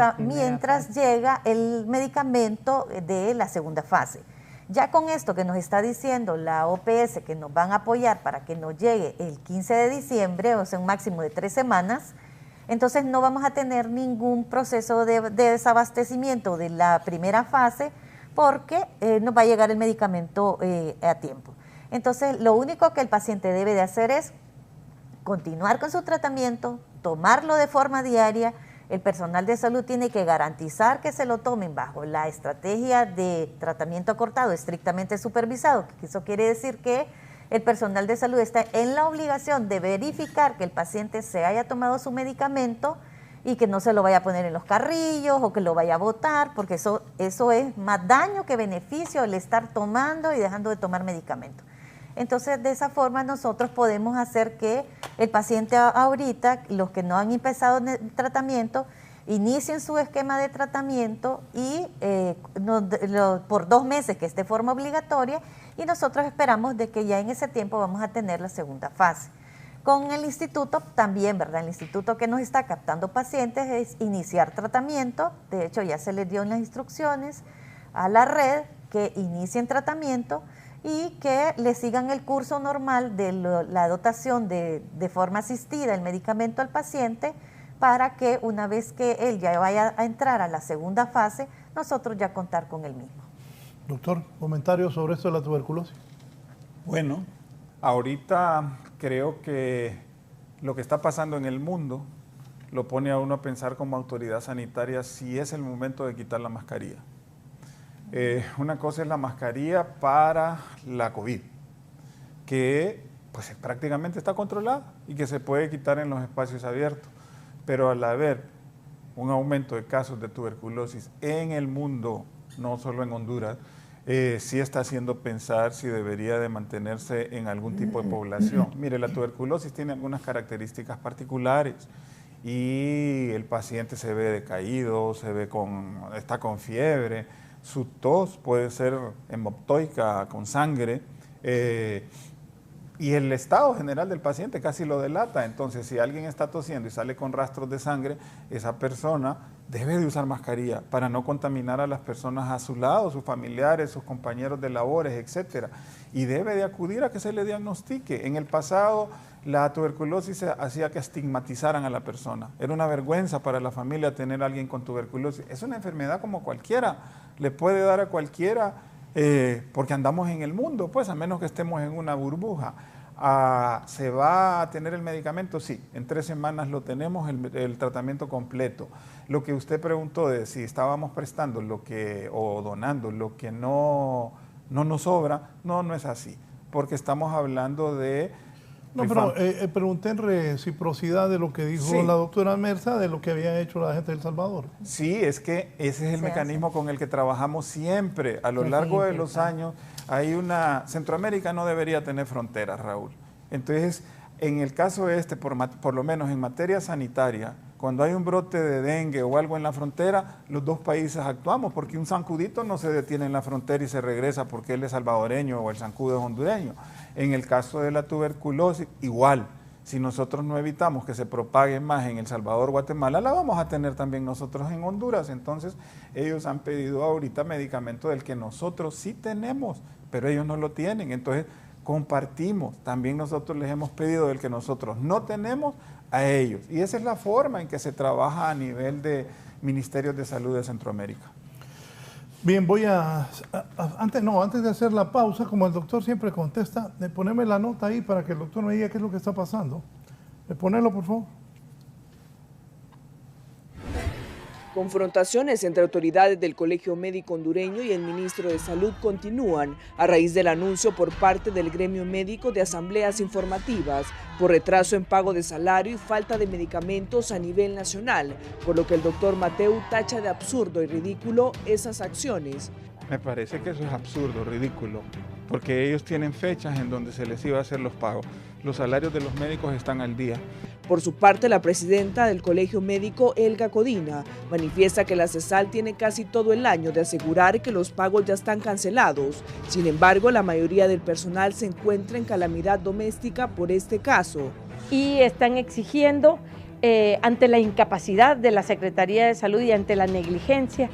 llega el medicamento de la segunda fase. Ya con esto que nos está diciendo la OPS, que nos van a apoyar para que nos llegue el 15 de diciembre, o sea, un máximo de 3 semanas, entonces no vamos a tener ningún proceso de desabastecimiento de la primera fase, porque nos va a llegar el medicamento a tiempo. Entonces, lo único que el paciente debe de hacer es continuar con su tratamiento, tomarlo de forma diaria. El personal de salud tiene que garantizar que se lo tomen bajo la estrategia de tratamiento acortado estrictamente supervisado, que eso quiere decir que el personal de salud está en la obligación de verificar que el paciente se haya tomado su medicamento y que no se lo vaya a poner en los carrillos o que lo vaya a botar, porque eso es más daño que beneficio el estar tomando y dejando de tomar medicamentos. Entonces, de esa forma nosotros podemos hacer que el paciente ahorita, los que no han empezado el tratamiento, inicien su esquema de tratamiento y por 2 meses, que es de forma obligatoria, y nosotros esperamos de que ya en ese tiempo vamos a tener la segunda fase. Con el instituto también, ¿verdad? El instituto que nos está captando pacientes es iniciar tratamiento. De hecho, ya se les dio las instrucciones a la red que inicien tratamiento y que le sigan el curso normal de la dotación de forma asistida el medicamento al paciente, para que una vez que él ya vaya a entrar a la segunda fase, nosotros ya contar con el mismo. Doctor, comentarios sobre esto de la tuberculosis. Bueno, ahorita creo que lo que está pasando en el mundo lo pone a uno a pensar como autoridad sanitaria si es el momento de quitar la mascarilla. Una cosa es la mascarilla para la COVID, que pues prácticamente está controlada y que se puede quitar en los espacios abiertos. Pero al haber un aumento de casos de tuberculosis en el mundo, no solo en Honduras, sí está haciendo pensar si debería de mantenerse en algún tipo de población. Mire, la tuberculosis tiene algunas características particulares y el paciente se ve decaído, está con fiebre, su tos puede ser hemoptoica, con sangre, Y el estado general del paciente casi lo delata. Entonces, si alguien está tosiendo y sale con rastros de sangre, esa persona debe de usar mascarilla para no contaminar a las personas a su lado, sus familiares, sus compañeros de labores, etcétera. Y debe de acudir a que se le diagnostique. En el pasado, la tuberculosis hacía que estigmatizaran a la persona. Era una vergüenza para la familia tener a alguien con tuberculosis. Es una enfermedad como cualquiera, le puede dar a cualquiera, porque andamos en el mundo, pues a menos que estemos en una burbuja. ¿Se va a tener el medicamento? Sí, en 3 semanas lo tenemos, el tratamiento completo. Lo que usted preguntó de si estábamos prestando o donando lo que no nos sobra, no es así, porque estamos hablando de... No, pero pregunté en reciprocidad de lo que dijo la doctora Merza, de lo que había hecho la gente de El Salvador. Sí, es que ese es el mecanismo con el que trabajamos siempre. A lo largo de los años, Centroamérica no debería tener fronteras, Raúl. Entonces, en el caso por lo menos en materia sanitaria, cuando hay un brote de dengue o algo en la frontera, los 2 países actuamos, porque un zancudito no se detiene en la frontera y se regresa porque él es salvadoreño o el zancudo es hondureño. En el caso de la tuberculosis, igual. Si nosotros no evitamos que se propague más en El Salvador, Guatemala, la vamos a tener también nosotros en Honduras. Entonces, ellos han pedido ahorita medicamento del que nosotros sí tenemos, pero ellos no lo tienen. Entonces, compartimos. También nosotros les hemos pedido del que nosotros no tenemos a ellos. Y esa es la forma en que se trabaja a nivel de Ministerios de Salud de Centroamérica. Bien, antes de hacer la pausa, como el doctor siempre contesta, poneme la nota ahí para que el doctor me diga qué es lo que está pasando. Ponelo, por favor. Confrontaciones entre autoridades del Colegio Médico Hondureño y el ministro de Salud continúan a raíz del anuncio por parte del gremio médico de asambleas informativas por retraso en pago de salario y falta de medicamentos a nivel nacional, por lo que el doctor Mateu tacha de absurdo y ridículo esas acciones. Me parece que eso es absurdo, ridículo, porque ellos tienen fechas en donde se les iba a hacer los pagos. Los salarios de los médicos están al día. Por su parte, la presidenta del Colegio Médico, Elga Codina, manifiesta que la CESAL tiene casi todo el año de asegurar que los pagos ya están cancelados. Sin embargo, la mayoría del personal se encuentra en calamidad doméstica por este caso. Y están exigiendo, ante la incapacidad de la Secretaría de Salud y ante la negligencia,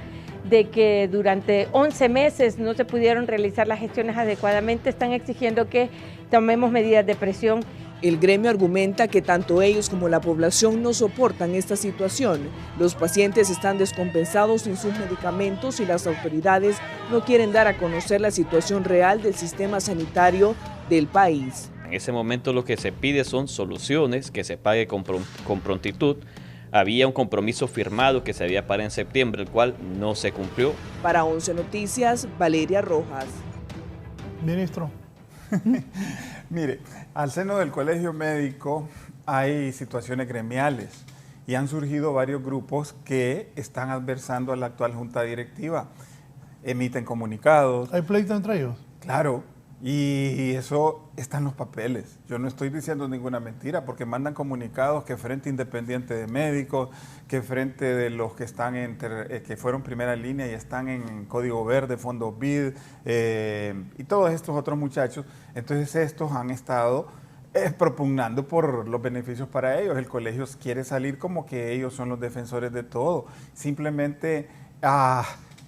de que durante 11 meses no se pudieron realizar las gestiones adecuadamente, están exigiendo que tomemos medidas de presión. El gremio argumenta que tanto ellos como la población no soportan esta situación. Los pacientes están descompensados sin sus medicamentos y las autoridades no quieren dar a conocer la situación real del sistema sanitario del país. En ese momento lo que se pide son soluciones, que se pague con prontitud. Había un compromiso firmado que se había para en septiembre, el cual no se cumplió. Para 11 Noticias, Valeria Rojas. Ministro. Mire, al seno del Colegio Médico hay situaciones gremiales y han surgido varios grupos que están adversando a la actual junta directiva. Emiten comunicados. ¿Hay pleito entre ellos? Claro. Y eso está en los papeles. Yo no estoy diciendo ninguna mentira porque mandan comunicados que Frente Independiente de Médicos, que Frente de los que están que fueron primera línea y están en Código Verde, Fondo BID y todos estos otros muchachos. Entonces estos han estado propugnando por los beneficios para ellos. El colegio quiere salir como que ellos son los defensores de todo. Simplemente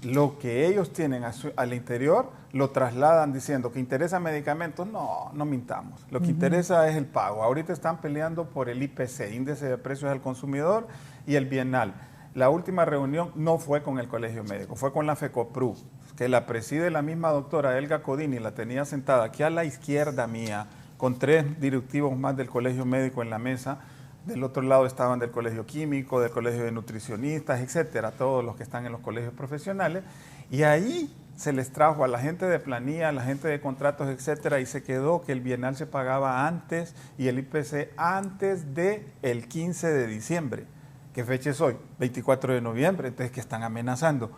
lo que ellos tienen al interior lo trasladan diciendo que interesa medicamentos. No mintamos. Lo que interesa es el pago. Ahorita están peleando por el IPC, Índice de Precios al Consumidor, y el bienal. La última reunión no fue con el Colegio Médico, fue con la FECOPRU, que la preside la misma doctora Elga Codina y la tenía sentada aquí a la izquierda mía, con 3 directivos más del Colegio Médico en la mesa. Del otro lado estaban del Colegio Químico, del Colegio de Nutricionistas, etcétera, todos los que están en los colegios profesionales. Y ahí se les trajo a la gente de planilla, a la gente de contratos, etcétera, y se quedó que el bienal se pagaba antes y el IPC antes del 15 de diciembre. ¿Qué fecha es hoy? 24 de noviembre, entonces que están amenazando.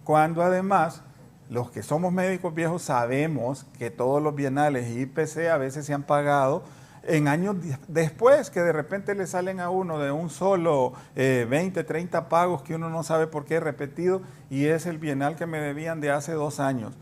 Cuando además los que somos médicos viejos sabemos que todos los bienales y IPC a veces se han pagado en años después, que de repente le salen a uno de un solo 20, 30 pagos que uno no sabe por qué repetido, y es el bienal que me debían de hace 2 años.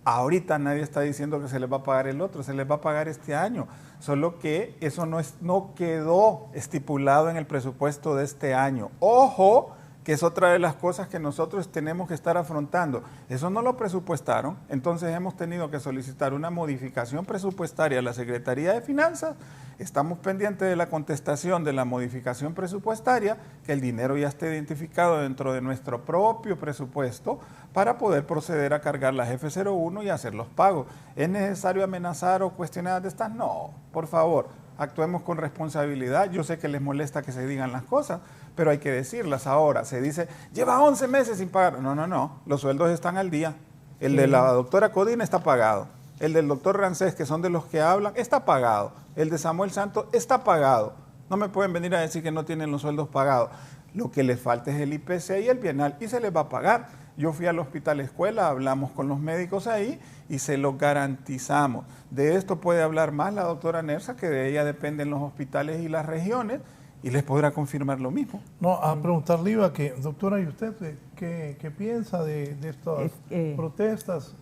Ahorita nadie está diciendo que se les va a pagar el otro, se les va a pagar este año. Solo que eso no quedó estipulado en el presupuesto de este año. ¡Ojo! Que es otra de las cosas que nosotros tenemos que estar afrontando. Eso no lo presupuestaron, entonces hemos tenido que solicitar una modificación presupuestaria a la Secretaría de Finanzas. Estamos pendientes de la contestación de la modificación presupuestaria, que el dinero ya esté identificado dentro de nuestro propio presupuesto para poder proceder a cargar las F01 y hacer los pagos. ¿Es necesario amenazar o cuestionar de estas? No, por favor, actuemos con responsabilidad. Yo sé que les molesta que se digan las cosas, pero hay que decirlas ahora. Se dice, lleva 11 meses sin pagar. No, los sueldos están al día. El de la doctora Codina está pagado. El del doctor Rancés, que son de los que hablan, está pagado. El de Samuel Santos está pagado. No me pueden venir a decir que no tienen los sueldos pagados. Lo que les falta es el IPC y el bienal y se les va a pagar. Yo fui al hospital escuela, hablamos con los médicos ahí y se lo garantizamos. De esto puede hablar más la doctora Nersa, que de ella dependen los hospitales y las regiones, y les podrá confirmar lo mismo. No, a preguntarle iba que, doctora, ¿y usted qué piensa de estas protestas?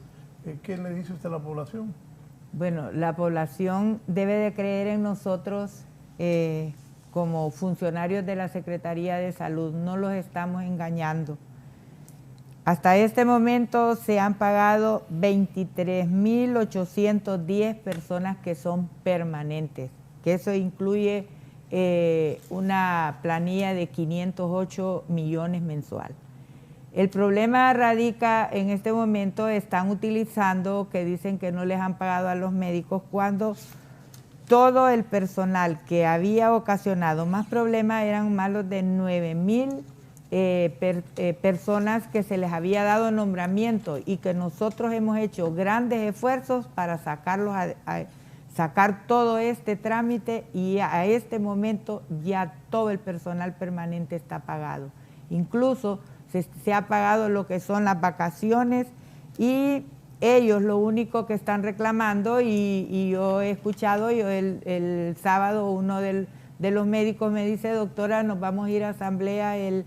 ¿Qué le dice usted a la población? Bueno, la población debe de creer en nosotros como funcionarios de la Secretaría de Salud. No los estamos engañando. Hasta este momento se han pagado 23.810 personas que son permanentes, que eso incluye una planilla de 508 millones mensual. El problema radica en este momento, están utilizando que dicen que no les han pagado a los médicos cuando todo el personal que había ocasionado más problemas eran más los de 9.000 personas que se les había dado nombramiento y que nosotros hemos hecho grandes esfuerzos para sacarlos sacar todo este trámite, y a este momento ya todo el personal permanente está pagado. Incluso se ha pagado lo que son las vacaciones, y ellos lo único que están reclamando, y yo he escuchado, el sábado uno de los médicos me dice, doctora, nos vamos a ir a asamblea el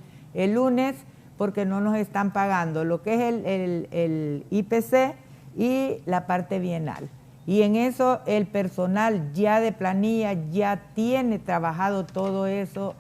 lunes porque no nos están pagando lo que es el IPC y la parte bienal. Y en eso el personal ya de planilla ya tiene trabajado todo eso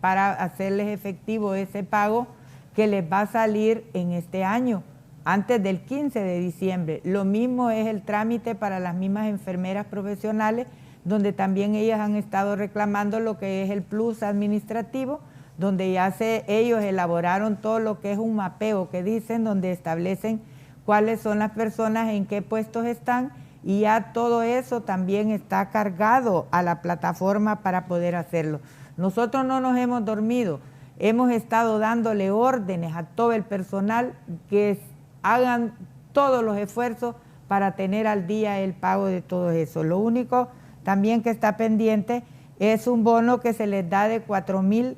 para hacerles efectivo ese pago que les va a salir en este año, antes del 15 de diciembre. Lo mismo es el trámite para las mismas enfermeras profesionales, donde también ellas han estado reclamando lo que es el plus administrativo, donde ya ellos elaboraron todo lo que es un mapeo que dicen, donde establecen cuáles son las personas, en qué puestos están, y ya todo eso también está cargado a la plataforma para poder hacerlo. Nosotros no nos hemos dormido, hemos estado dándole órdenes a todo el personal que hagan todos los esfuerzos para tener al día el pago de todo eso. Lo único también que está pendiente es un bono que se les da de 4.000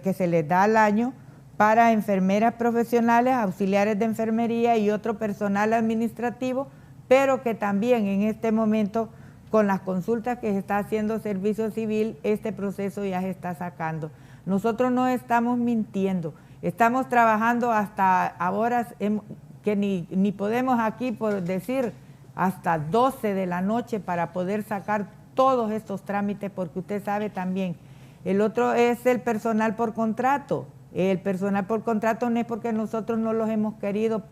que se les da al año para enfermeras profesionales, auxiliares de enfermería y otro personal administrativo, pero que también en este momento, con las consultas que se está haciendo Servicio Civil, este proceso ya se está sacando. Nosotros no estamos mintiendo, estamos trabajando hasta horas que ni podemos aquí por decir hasta 12 de la noche para poder sacar todos estos trámites, porque usted sabe también, el otro es el personal por contrato. El personal por contrato no es porque nosotros no los hemos querido.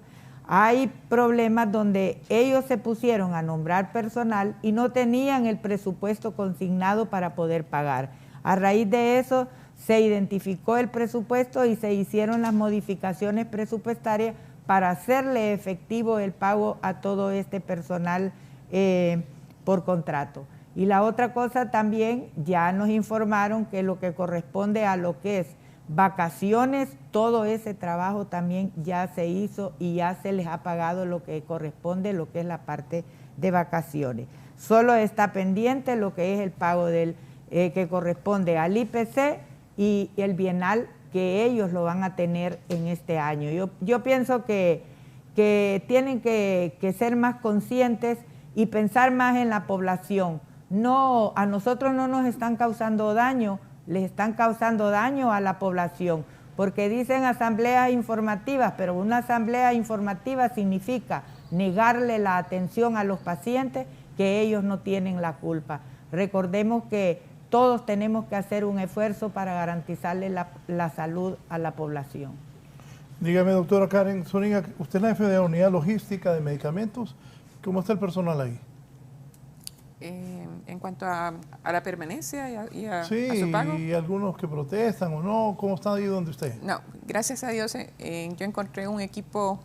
Hay problemas donde ellos se pusieron a nombrar personal y no tenían el presupuesto consignado para poder pagar. A raíz de eso se identificó el presupuesto y se hicieron las modificaciones presupuestarias para hacerle efectivo el pago a todo este personal por contrato. Y la otra cosa también, ya nos informaron que lo que corresponde a lo que es vacaciones, todo ese trabajo también ya se hizo y ya se les ha pagado lo que corresponde, lo que es la parte de vacaciones. Solo está pendiente lo que es el pago que corresponde al IPC y el bienal, que ellos lo van a tener en este año. Yo pienso que tienen que ser más conscientes y pensar más en la población. No, a nosotros no nos están causando daño, les están causando daño a la población, porque dicen asambleas informativas, pero una asamblea informativa significa negarle la atención a los pacientes que ellos no tienen la culpa. Recordemos que todos tenemos que hacer un esfuerzo para garantizarle la salud a la población. Dígame, doctora Karen Zúñiga, usted es la jefe de la unidad logística de medicamentos. ¿Cómo está el personal ahí? En cuanto a la permanencia y a sí, su pago. Y algunos que protestan o no, ¿cómo está ahí donde usted? No, gracias a Dios yo encontré un equipo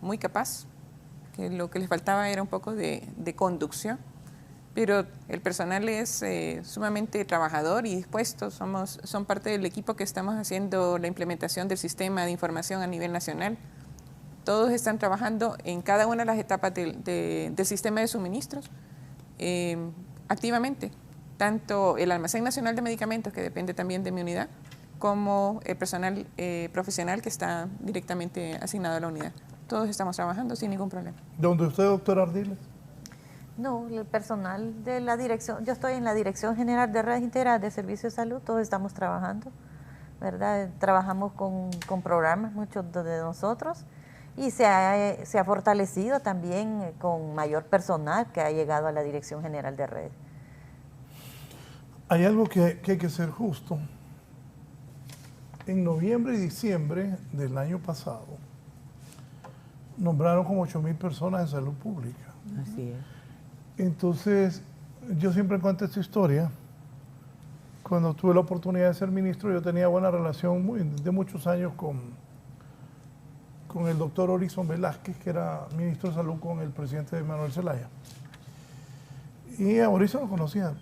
muy capaz, que lo que les faltaba era un poco de conducción, pero el personal es sumamente trabajador y dispuesto. Son parte del equipo que estamos haciendo la implementación del sistema de información a nivel nacional. Todos están trabajando en cada una de las etapas del sistema de suministros activamente, tanto el Almacén Nacional de Medicamentos, que depende también de mi unidad, como el personal profesional que está directamente asignado a la unidad. Todos estamos trabajando sin ningún problema. ¿Dónde usted, doctora Ardiles? No, el personal de la dirección, yo estoy en la Dirección General de Redes Integradas de Servicios de Salud, todos estamos trabajando, ¿verdad? Trabajamos con programas, muchos de nosotros, y se ha fortalecido también con mayor personal que ha llegado a la Dirección General de Redes. Hay algo que hay que ser justo. En noviembre y diciembre del año pasado, nombraron como 8,000 personas en salud pública. Así es. Entonces, yo siempre cuento esta historia. Cuando tuve la oportunidad de ser ministro, yo tenía buena relación de muchos años con el doctor Orison Velázquez, que era ministro de Salud con el presidente Manuel Zelaya. Y a Orison lo conocía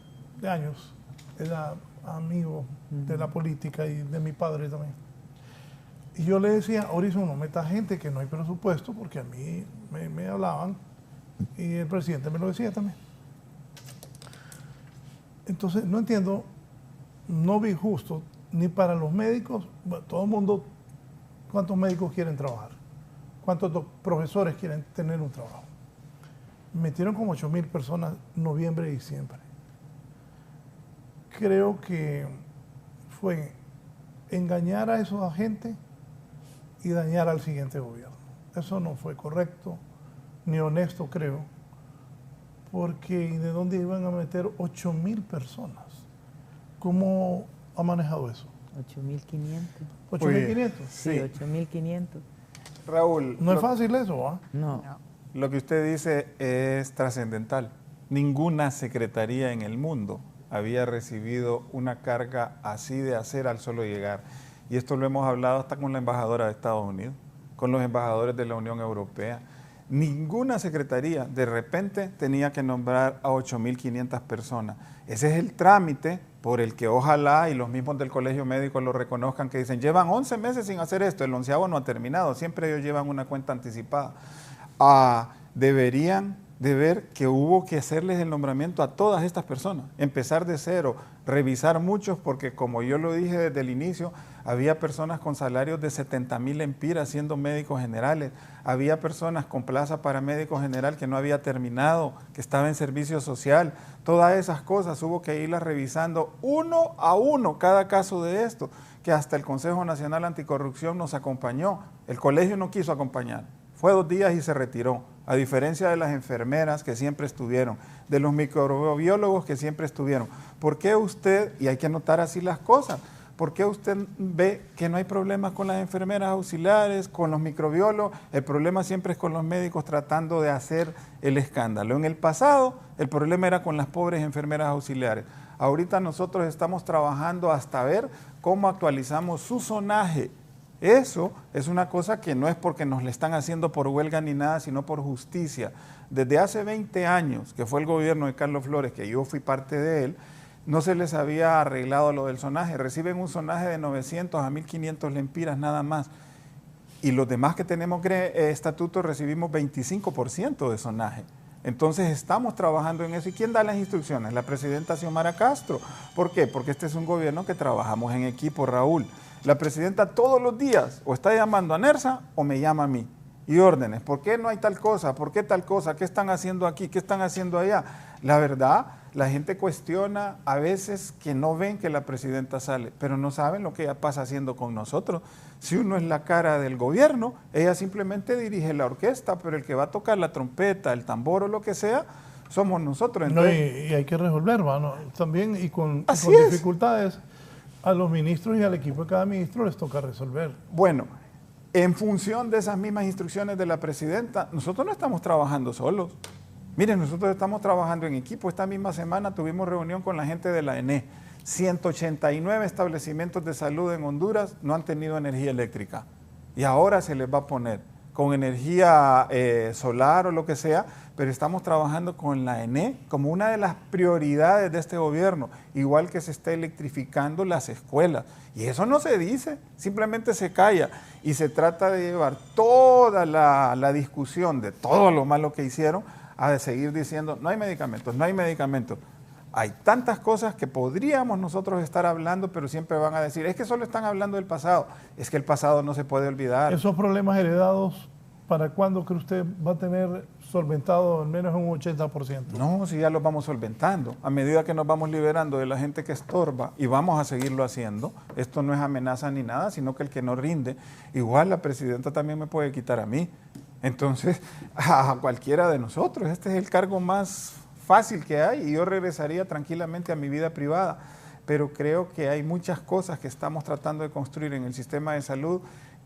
de años, era amigo de la política y de mi padre también. Y yo le decía, Orison, no meta gente que no hay presupuesto, porque a mí me hablaban y el presidente me lo decía también. Entonces, no entiendo, no vi justo ni para los médicos, todo el mundo, ¿cuántos médicos quieren trabajar? ¿Cuántos profesores quieren tener un trabajo? Metieron como 8,000 personas noviembre y diciembre. Creo que fue engañar a esos agentes y dañar al siguiente gobierno. Eso no fue correcto ni honesto, creo, porque ¿de dónde iban a meter 8,000 personas? ¿Cómo ha manejado eso? 8,500. ¿8,500? Sí, 8,500. Raúl. No es fácil eso, ¿ah? No. Lo que usted dice es trascendental. Ninguna secretaría en el mundo había recibido una carga así de hacer al solo llegar. Y esto lo hemos hablado hasta con la embajadora de Estados Unidos, con los embajadores de la Unión Europea. Ninguna secretaría de repente tenía que nombrar a 8,500 personas. Ese es el trámite por el que ojalá y los mismos del Colegio Médico lo reconozcan, que dicen, llevan 11 meses sin hacer esto, el 11º no ha terminado, siempre ellos llevan una cuenta anticipada. Deberían de ver que hubo que hacerles el nombramiento a todas estas personas, empezar de cero, revisar muchos, porque como yo lo dije desde el inicio, había personas con salarios de 70,000 lempiras siendo médicos generales, había personas con plaza para médico general que no había terminado, que estaba en servicio social, todas esas cosas hubo que irlas revisando uno a uno cada caso de esto, que hasta el Consejo Nacional Anticorrupción nos acompañó, el colegio no quiso acompañar. Fue 2 días y se retiró, a diferencia de las enfermeras que siempre estuvieron, de los microbiólogos que siempre estuvieron. ¿Por qué usted, y hay que anotar así las cosas, por qué usted ve que no hay problemas con las enfermeras auxiliares, con los microbiólogos? El problema siempre es con los médicos tratando de hacer el escándalo. En el pasado, el problema era con las pobres enfermeras auxiliares. Ahorita nosotros estamos trabajando hasta ver cómo actualizamos su zonaje. Eso es una cosa que no es porque nos le están haciendo por huelga ni nada, sino por justicia. Desde hace 20 años, que fue el gobierno de Carlos Flores, que yo fui parte de él, no se les había arreglado lo del zonaje. Reciben un zonaje de 900 a 1,500 lempiras nada más. Y los demás que tenemos estatutos recibimos 25% de zonaje. Entonces estamos trabajando en eso. ¿Y quién da las instrucciones? La presidenta Xiomara Castro. ¿Por qué? Porque este es un gobierno que trabajamos en equipo, Raúl. La presidenta todos los días o está llamando a NERSA o me llama a mí. Y órdenes, ¿por qué no hay tal cosa? ¿Por qué tal cosa? ¿Qué están haciendo aquí? ¿Qué están haciendo allá? La verdad La gente cuestiona a veces que no ven que la presidenta sale, pero no saben lo que ella pasa haciendo con nosotros. Si uno es la cara del gobierno, ella simplemente dirige la orquesta, pero el que va a tocar la trompeta, el tambor o lo que sea, somos nosotros. Entonces, y hay que resolver, ¿no? También y con dificultades a los ministros y al equipo de cada ministro les toca resolver. Bueno, en función de esas mismas instrucciones de la presidenta, nosotros no estamos trabajando solos. Miren, nosotros estamos trabajando en equipo. Esta misma semana tuvimos reunión con la gente de la ENE. 189 establecimientos de salud en Honduras no han tenido energía eléctrica y ahora se les va a poner con energía solar o lo que sea, pero estamos trabajando con la ENE como una de las prioridades de este gobierno, igual que se está electrificando las escuelas. Y eso no se dice, simplemente se calla y se trata de llevar toda la discusión de todo lo malo que hicieron a seguir diciendo no hay medicamentos, no hay medicamentos. Hay tantas cosas que podríamos nosotros estar hablando, pero siempre van a decir, es que solo están hablando del pasado. Es que el pasado no se puede olvidar. Esos problemas heredados, ¿para cuándo cree usted va a tener solventado al menos un 80%? No, si ya los vamos solventando. A medida que nos vamos liberando de la gente que estorba, y vamos a seguirlo haciendo, esto no es amenaza ni nada, sino que el que no rinde, igual la presidenta también me puede quitar a mí. Entonces, a cualquiera de nosotros, este es el cargo más fácil que hay y yo regresaría tranquilamente a mi vida privada, pero creo que hay muchas cosas que estamos tratando de construir en el sistema de salud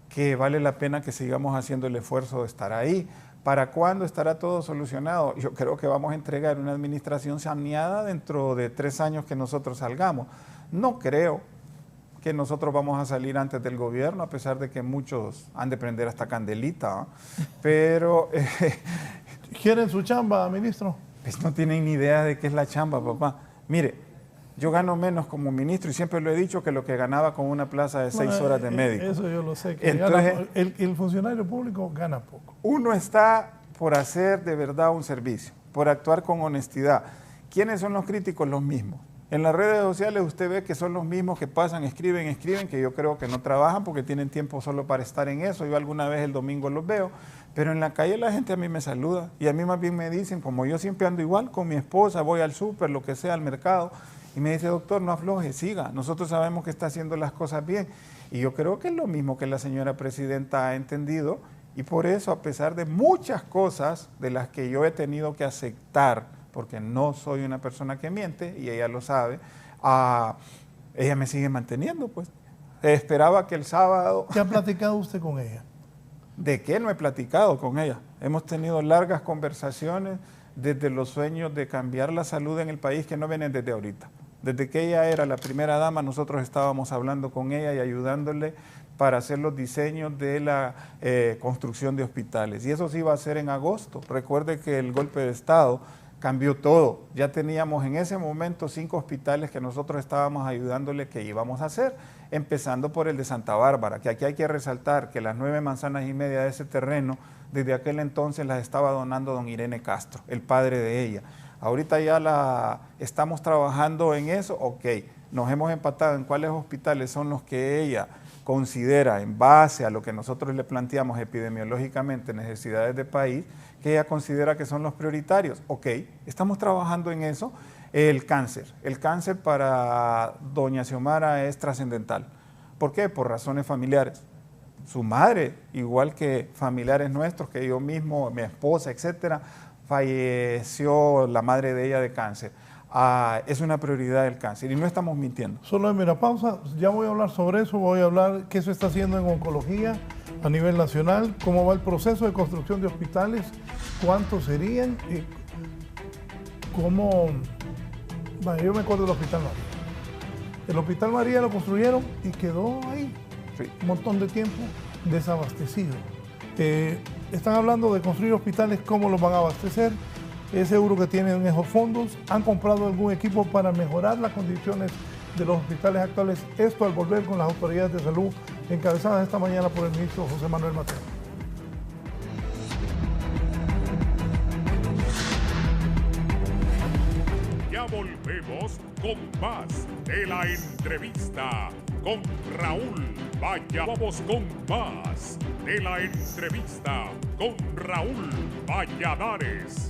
que vale la pena que sigamos haciendo el esfuerzo de estar ahí. ¿Para cuándo estará todo solucionado? Yo creo que vamos a entregar una administración saneada dentro de 3 años que nosotros salgamos. No creo que nosotros vamos a salir antes del gobierno, a pesar de que muchos han de prender hasta candelita, ¿no? Pero... ¿Quieren su chamba, ministro? Pues no tienen ni idea de qué es la chamba, papá. Mire, yo gano menos como ministro y siempre lo he dicho que lo que ganaba con una plaza de 6 horas de médico. Eso yo lo sé. Que entonces, el funcionario público gana poco. Uno está por hacer de verdad un servicio, por actuar con honestidad. ¿Quiénes son los críticos? Los mismos. En las redes sociales usted ve que son los mismos que pasan, escriben, que yo creo que no trabajan porque tienen tiempo solo para estar en eso. Yo alguna vez el domingo los veo, pero en la calle la gente a mí me saluda y a mí más bien me dicen, como yo siempre ando igual con mi esposa, voy al súper, lo que sea, al mercado, y me dice, doctor, no afloje, siga, nosotros sabemos que está haciendo las cosas bien. Y yo creo que es lo mismo que la señora presidenta ha entendido y por eso, a pesar de muchas cosas de las que yo he tenido que aceptar, porque no soy una persona que miente, y ella lo sabe, ella me sigue manteniendo, pues. Esperaba que el sábado... ¿Qué ha platicado usted con ella? ¿De qué no he platicado con ella? Hemos tenido largas conversaciones desde los sueños de cambiar la salud en el país que no vienen desde ahorita. Desde que ella era la primera dama, nosotros estábamos hablando con ella y ayudándole para hacer los diseños de la construcción de hospitales. Y eso se iba a hacer en agosto. Recuerde que el golpe de Estado cambió todo. Ya teníamos en ese momento 5 hospitales que nosotros estábamos ayudándole que íbamos a hacer, empezando por el de Santa Bárbara, que aquí hay que resaltar que las 9 manzanas y media de ese terreno, desde aquel entonces las estaba donando don Irene Castro, el padre de ella. Ahorita ya estamos trabajando en eso, ok, nos hemos empatado en cuáles hospitales son los que ella considera, en base a lo que nosotros le planteamos epidemiológicamente, necesidades de país, que ella considera que son los prioritarios. Ok, estamos trabajando en eso. El cáncer para doña Xiomara es trascendental. ¿Por qué? Por razones familiares. Su madre, igual que familiares nuestros, que yo mismo, mi esposa, etcétera, falleció la madre de ella de cáncer. Es una prioridad el cáncer y no estamos mintiendo. Solo mira, pausa, ya voy a hablar sobre eso, voy a hablar qué se está haciendo en oncología a nivel nacional, cómo va el proceso de construcción de hospitales, cuántos serían, cómo... Bueno, yo me acuerdo del Hospital María. El Hospital María lo construyeron y quedó ahí un montón de tiempo desabastecido. Están hablando de construir hospitales, cómo los van a abastecer. Es seguro que tienen esos fondos. Han comprado algún equipo para mejorar las condiciones de los hospitales actuales. Esto al volver con las autoridades de salud encabezadas esta mañana por el ministro José Manuel Mateo. Ya volvemos con más de la entrevista con Raúl. Vamos con más de la entrevista con Raúl Valladares.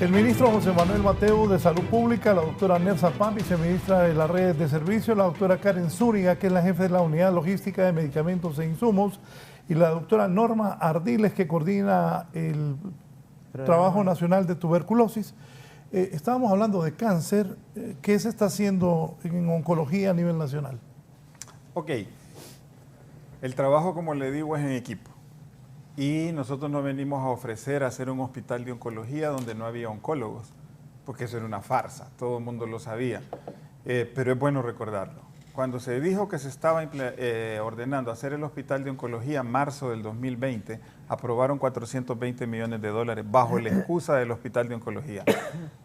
El ministro José Manuel Mateu de Salud Pública, la doctora Nersa Pam, viceministra de las redes de servicio, la doctora Karen Zúñiga, que es la jefe de la Unidad Logística de Medicamentos e Insumos, y la doctora Norma Ardiles, que coordina el Trabajo Nacional de Tuberculosis. Estábamos hablando de cáncer. ¿Qué se está haciendo en oncología a nivel nacional? Ok, el trabajo, como le digo, es en equipo. Y nosotros no venimos a ofrecer hacer un hospital de oncología donde no había oncólogos, porque eso era una farsa, todo el mundo lo sabía, pero es bueno recordarlo. Cuando se dijo que se estaba ordenando hacer el hospital de oncología en marzo del 2020, aprobaron 420 millones de dólares bajo la excusa del hospital de oncología.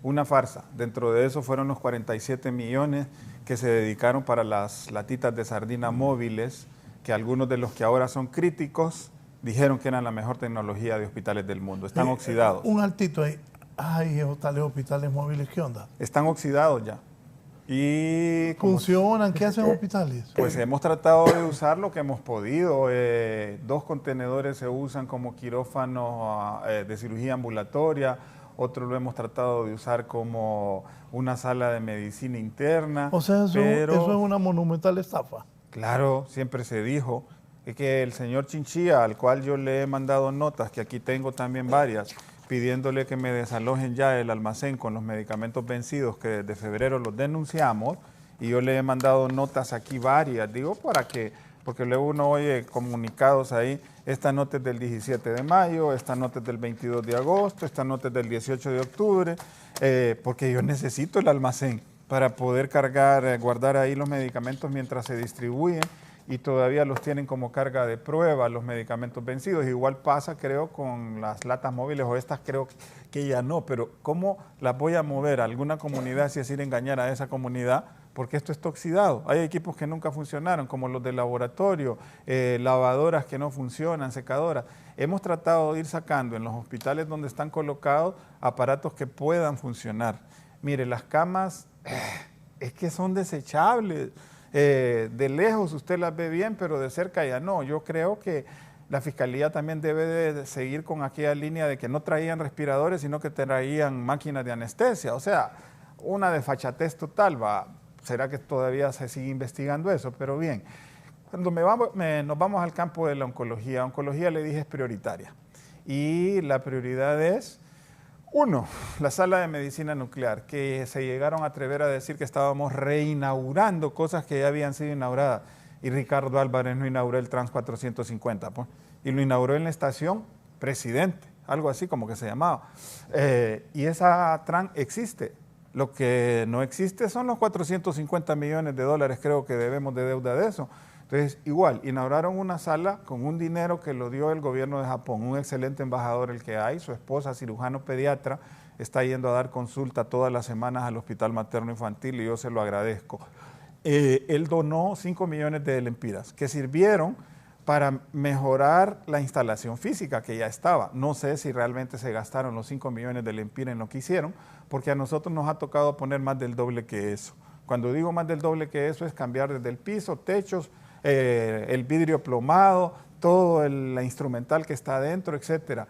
Una farsa. Dentro de eso fueron los 47 millones que se dedicaron para las latitas de sardina móviles, que algunos de los que ahora son críticos dijeron que eran la mejor tecnología de hospitales del mundo. Están oxidados. Un altito ahí. Ay, tales hospitales móviles, ¿qué onda? Están oxidados ya. Y ¿funcionan? ¿Qué hacen hospitales? Pues hemos tratado de usar lo que hemos podido. 2 contenedores se usan como quirófano de cirugía ambulatoria. Otro lo hemos tratado de usar como una sala de medicina interna. O sea, eso es una monumental estafa. Claro, siempre se dijo. Es que el señor Chinchilla, al cual yo le he mandado notas, que aquí tengo también varias, pidiéndole que me desalojen ya el almacén con los medicamentos vencidos, que desde febrero los denunciamos, y yo le he mandado notas aquí varias, digo, porque luego uno oye comunicados ahí, esta nota es del 17 de mayo, esta nota es del 22 de agosto, esta nota es del 18 de octubre, porque yo necesito el almacén para poder guardar ahí los medicamentos mientras se distribuyen, y todavía los tienen como carga de prueba los medicamentos vencidos. Igual pasa, creo, con las latas móviles, o estas creo que ya no, pero ¿cómo las voy a mover a alguna comunidad si es ir a engañar a esa comunidad? Porque esto está oxidado. Hay equipos que nunca funcionaron, como los de laboratorio, lavadoras que no funcionan, secadoras. Hemos tratado de ir sacando en los hospitales donde están colocados aparatos que puedan funcionar. Mire, las camas es que son desechables. De lejos usted las ve bien, pero de cerca ya no. Yo creo que la Fiscalía también debe de seguir con aquella línea de que no traían respiradores, sino que traían máquinas de anestesia. O sea, una desfachatez total. ¿Será que todavía se sigue investigando eso? Pero bien, cuando nos vamos al campo de la oncología, le dije es prioritaria. Y la prioridad es... 1, la sala de medicina nuclear, que se llegaron a atrever a decir que estábamos reinaugurando cosas que ya habían sido inauguradas. Y Ricardo Álvarez no inauguró el Trans 450, pues, y lo inauguró en la estación Presidente, algo así como que se llamaba. Y esa Trans existe. Lo que no existe son los 450 millones de dólares, creo que debemos de deuda de eso. Entonces, igual, inauguraron una sala con un dinero que lo dio el gobierno de Japón, un excelente embajador el que hay, su esposa, cirujano pediatra, está yendo a dar consulta todas las semanas al Hospital Materno Infantil y yo se lo agradezco. Él donó 5 millones de lempiras que sirvieron para mejorar la instalación física que ya estaba. No sé si realmente se gastaron los 5 millones de lempiras en lo que hicieron, porque a nosotros nos ha tocado poner más del doble que eso. Cuando digo más del doble que eso es cambiar desde el piso, techos, el vidrio plomado, todo la instrumental que está adentro, etcétera.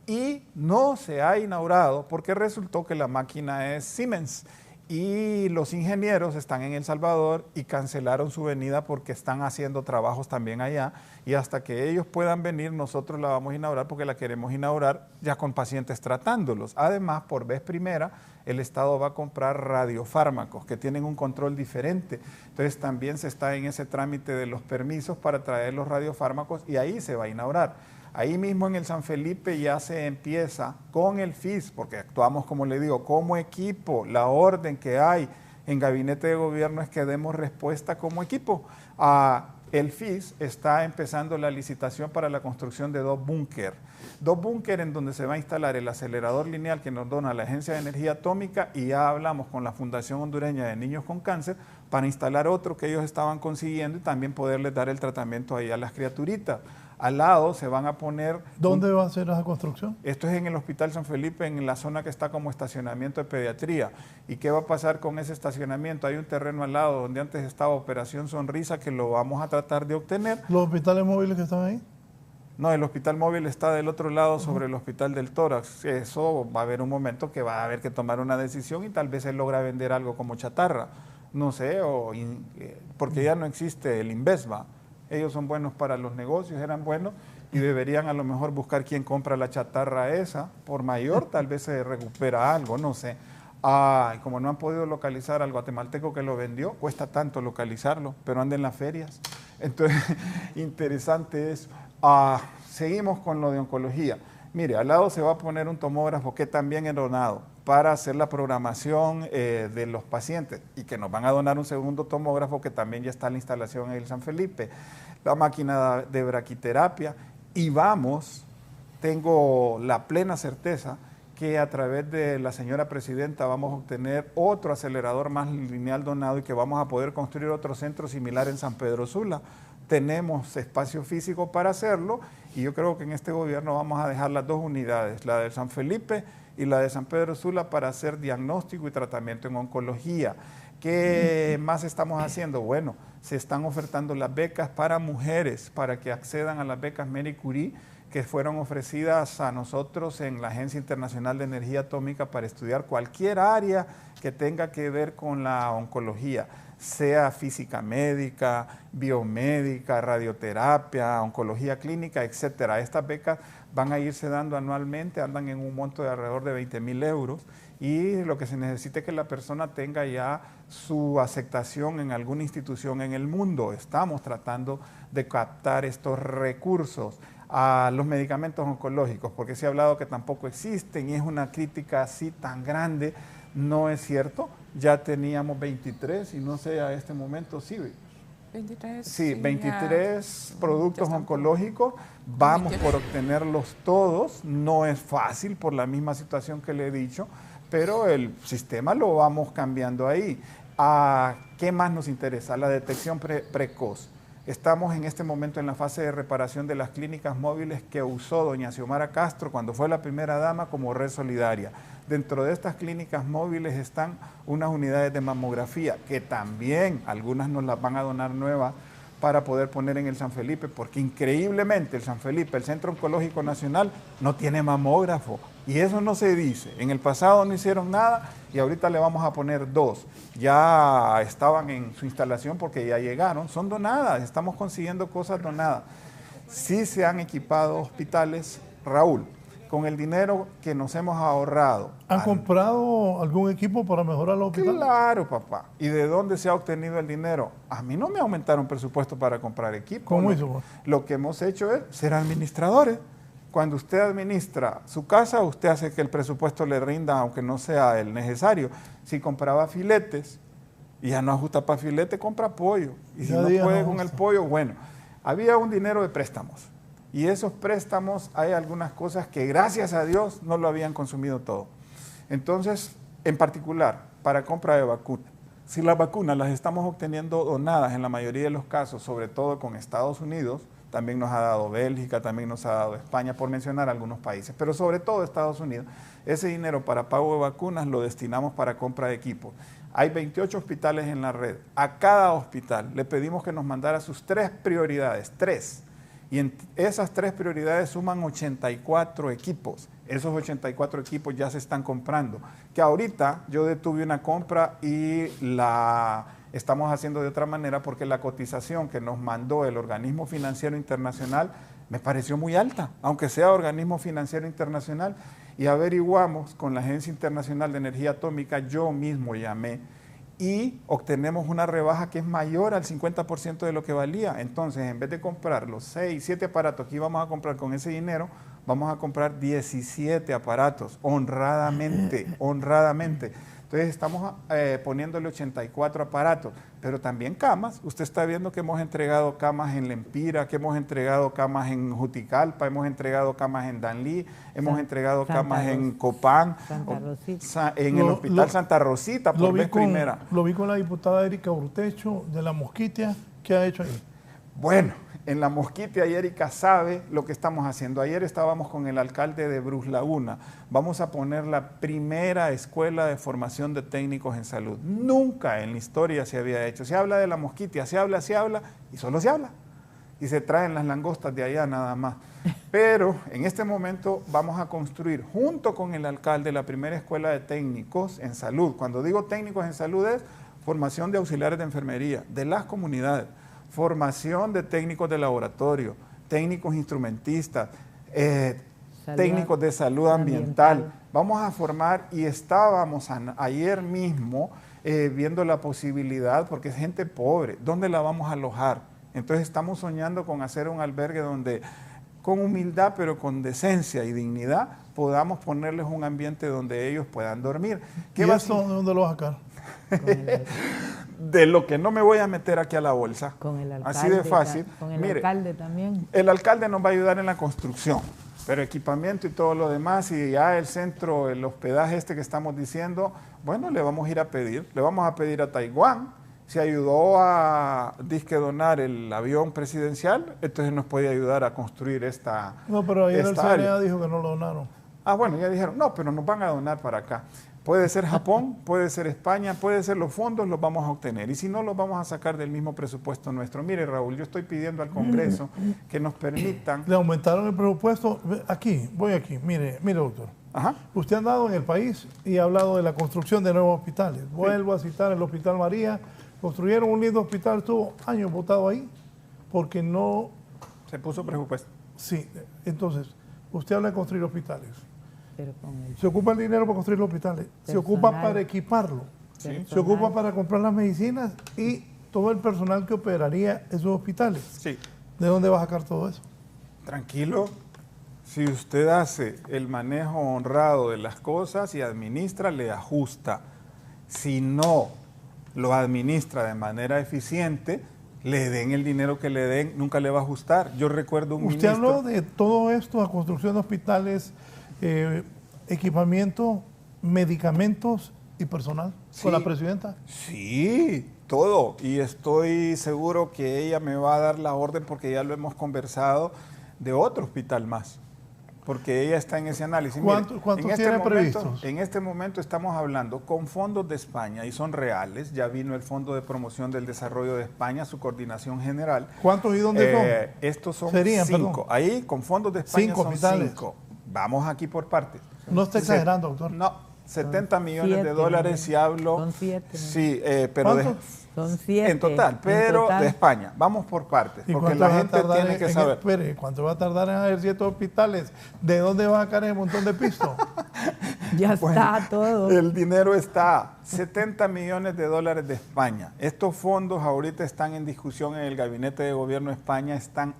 Y no se ha inaugurado porque resultó que la máquina es Siemens y los ingenieros están en El Salvador y cancelaron su venida porque están haciendo trabajos también allá, y hasta que ellos puedan venir nosotros la vamos a inaugurar, porque la queremos inaugurar ya con pacientes tratándolos. Además, por vez primera, el Estado va a comprar radiofármacos que tienen un control diferente. Entonces también se está en ese trámite de los permisos para traer los radiofármacos, y ahí se va a inaugurar. Ahí mismo en el San Felipe ya se empieza con el FIS, porque actuamos, como le digo, como equipo. La orden que hay en Gabinete de Gobierno es que demos respuesta como equipo. El FIS está empezando la licitación para la construcción de 2 búnker. 2 búnker en donde se va a instalar el acelerador lineal que nos dona la Agencia de Energía Atómica, y ya hablamos con la Fundación Hondureña de Niños con Cáncer para instalar otro que ellos estaban consiguiendo y también poderles dar el tratamiento ahí a las criaturitas. Al lado se van a poner... ¿Dónde va a ser esa construcción? Esto es en el Hospital San Felipe, en la zona que está como estacionamiento de pediatría. ¿Y qué va a pasar con ese estacionamiento? Hay un terreno al lado donde antes estaba Operación Sonrisa, que lo vamos a tratar de obtener. ¿Los hospitales móviles que están ahí? No, el hospital móvil está del otro lado sobre el hospital del tórax. Eso va a haber un momento que va a haber que tomar una decisión y tal vez él logra vender algo como chatarra. No sé, porque ya no existe el Invezva. Ellos son buenos para los negocios, eran buenos y deberían a lo mejor buscar quién compra la chatarra esa. Por mayor tal vez se recupera algo, no sé. Como no han podido localizar al guatemalteco que lo vendió, cuesta tanto localizarlo, pero anda en las ferias. Entonces, interesante es... seguimos con lo de oncología. Mire, al lado se va a poner un tomógrafo que también es donado para hacer la programación de los pacientes y que nos van a donar un segundo tomógrafo que también ya está en la instalación en el San Felipe, la máquina de braquiterapia y tengo la plena certeza que a través de la señora presidenta vamos a obtener otro acelerador más lineal donado y que vamos a poder construir otro centro similar en San Pedro Sula. Tenemos espacio físico para hacerlo y yo creo que en este gobierno vamos a dejar las dos unidades, la de San Felipe y la de San Pedro Sula para hacer diagnóstico y tratamiento en oncología. ¿Qué más estamos haciendo? Bueno, se están ofertando las becas para mujeres para que accedan a las becas Marie Curie que fueron ofrecidas a nosotros en la Agencia Internacional de Energía Atómica para estudiar cualquier área que tenga que ver con la oncología, sea física médica, biomédica, radioterapia, oncología clínica, etcétera. Estas becas van a irse dando anualmente, andan en un monto de alrededor de 20,000 euros y lo que se necesita es que la persona tenga ya su aceptación en alguna institución en el mundo. Estamos tratando de captar estos recursos a los medicamentos oncológicos, porque se ha hablado que tampoco existen y es una crítica así tan grande. No es cierto, ya teníamos 23 y no sé a este momento, sí. 23. Sí, 23 productos oncológicos, vamos por obtenerlos todos, no es fácil por la misma situación que le he dicho, pero el sistema lo vamos cambiando ahí. ¿Qué más nos interesa? La detección precoz. Estamos en este momento en la fase de reparación de las clínicas móviles que usó doña Xiomara Castro cuando fue la primera dama como red solidaria. Dentro de estas clínicas móviles están unas unidades de mamografía que también algunas nos las van a donar nuevas para poder poner en el San Felipe, porque increíblemente el San Felipe, el Centro Oncológico Nacional, no tiene mamógrafo. Y eso no se dice. En el pasado no hicieron nada y ahorita le vamos a poner 2. Ya estaban en su instalación porque ya llegaron. Son donadas, estamos consiguiendo cosas donadas. Sí se han equipado hospitales, Raúl, con el dinero que nos hemos ahorrado. ¿Han comprado algún equipo para mejorar los hospitales? Claro, papá. ¿Y de dónde se ha obtenido el dinero? A mí no me aumentaron presupuesto para comprar equipo. ¿Cómo hizo? Lo que hemos hecho es ser administradores. Cuando usted administra su casa, usted hace que el presupuesto le rinda, aunque no sea el necesario. Si compraba filetes y ya no ajusta para filete, compra pollo. Y si no puede con el pollo, bueno, había un dinero de préstamos. Y esos préstamos, hay algunas cosas que gracias a Dios no lo habían consumido todo. Entonces, en particular, para compra de vacunas, si las vacunas las estamos obteniendo donadas en la mayoría de los casos, sobre todo con Estados Unidos, también nos ha dado Bélgica, también nos ha dado España, por mencionar algunos países, pero sobre todo Estados Unidos, ese dinero para pago de vacunas lo destinamos para compra de equipos. Hay 28 hospitales en la red. A cada hospital le pedimos que nos mandara sus 3 prioridades, 3. Y en esas 3 prioridades suman 84 equipos. Esos 84 equipos ya se están comprando. Que ahorita yo detuve una compra y la estamos haciendo de otra manera porque la cotización que nos mandó el Organismo Financiero Internacional me pareció muy alta, aunque sea Organismo Financiero Internacional. Y averiguamos con la Agencia Internacional de Energía Atómica, yo mismo llamé, y obtenemos una rebaja que es mayor al 50% de lo que valía. Entonces, en vez de comprar los 6, 7 aparatos que íbamos a comprar con ese dinero, vamos a comprar 17 aparatos, honradamente, honradamente. Entonces, estamos poniéndole 84 aparatos, pero también camas. Usted está viendo que hemos entregado camas en Lempira, que hemos entregado camas en Juticalpa, hemos entregado camas en Danlí, hemos entregado camas en Copán, en el Hospital Santa Rosita, por vez primera. Lo vi con la diputada Erika Urtecho de La Mosquitia. ¿Qué ha hecho ahí? Bueno, en La Mosquitia y Erika sabe lo que estamos haciendo. Ayer estábamos con el alcalde de Brus Laguna. Vamos a poner la primera escuela de formación de técnicos en salud. Nunca en la historia se había hecho. Se habla de La Mosquitia, se habla y solo se habla. y se traen las langostas de allá nada más. Pero en este momento vamos a construir junto con el alcalde la primera escuela de técnicos en salud. Cuando digo técnicos en salud es formación de auxiliares de enfermería de las comunidades, formación de técnicos de laboratorio, técnicos instrumentistas, técnicos de salud ambiental. Vamos a formar y estábamos ayer mismo viendo la posibilidad, porque es gente pobre, ¿dónde la vamos a alojar? Entonces estamos soñando con hacer un albergue donde con humildad pero con decencia y dignidad podamos ponerles un ambiente donde ellos puedan dormir. ¿Y esto de dónde lo vas a sacar? De lo que no me voy a meter aquí a la bolsa. Con el alcalde, así de fácil. Con el Mire, alcalde también. El alcalde nos va a ayudar en la construcción, pero equipamiento y todo lo demás, y ya el centro, el hospedaje este que estamos diciendo, bueno, le vamos a ir a pedir, le vamos a pedir a Taiwán. Se ayudó a donar el avión presidencial, entonces nos puede ayudar a construir esta. No, pero ayer el CNA dijo que no lo donaron. Ah, bueno, ya dijeron, no, pero nos van a donar para acá. Puede ser Japón, puede ser España, puede ser los fondos, los vamos a obtener. Y si no, los vamos a sacar del mismo presupuesto nuestro. Mire, Raúl, yo estoy pidiendo al Congreso que nos permitan. Le aumentaron el presupuesto. Aquí, voy aquí. Mire, doctor. Ajá. Usted ha andado en el país y ha hablado de la construcción de nuevos hospitales. Vuelvo a citar el Hospital María. Construyeron un lindo hospital, estuvo años botado ahí, porque no. Se puso presupuesto. Sí, entonces, usted habla de construir hospitales. Pero se ocupa el dinero para construir los hospitales, se ocupa para equiparlo, sí. Se ocupa para comprar las medicinas y todo el personal que operaría esos hospitales. Sí. ¿De dónde va a sacar todo eso? Tranquilo, si usted hace el manejo honrado de las cosas y administra, le ajusta. Si no lo administra de manera eficiente, le den el dinero que le den, nunca le va a ajustar. Yo recuerdo un ministro... Usted habló de todo esto, a construcción de hospitales, equipamiento, medicamentos y personal, sí, con la presidenta. Sí, todo. Y estoy seguro que ella me va a dar la orden, porque ya lo hemos conversado, de otro hospital más. Porque ella está en ese análisis. ¿Cuántos tiene previstos? En este momento estamos hablando con fondos de España y son reales. Ya vino el Fondo de Promoción del Desarrollo de España, su coordinación general. ¿Cuántos y dónde son? Estos son Serían, 5. perdón. Ahí con fondos de España 5 son hospitales. 5. Vamos aquí por partes. No está exagerando, doctor. No, 70 millones de dólares si hablo. Son 7. Sí, pero son 7. En total, pero de España. Vamos por partes, porque la gente tiene que saber. Espere, ¿cuánto va a tardar en hacer 7 hospitales? ¿De dónde va a sacar el montón de pisto? Ya está todo. El dinero está, 70 millones de dólares de España. Estos fondos ahorita están en discusión en el Gabinete de Gobierno de España, están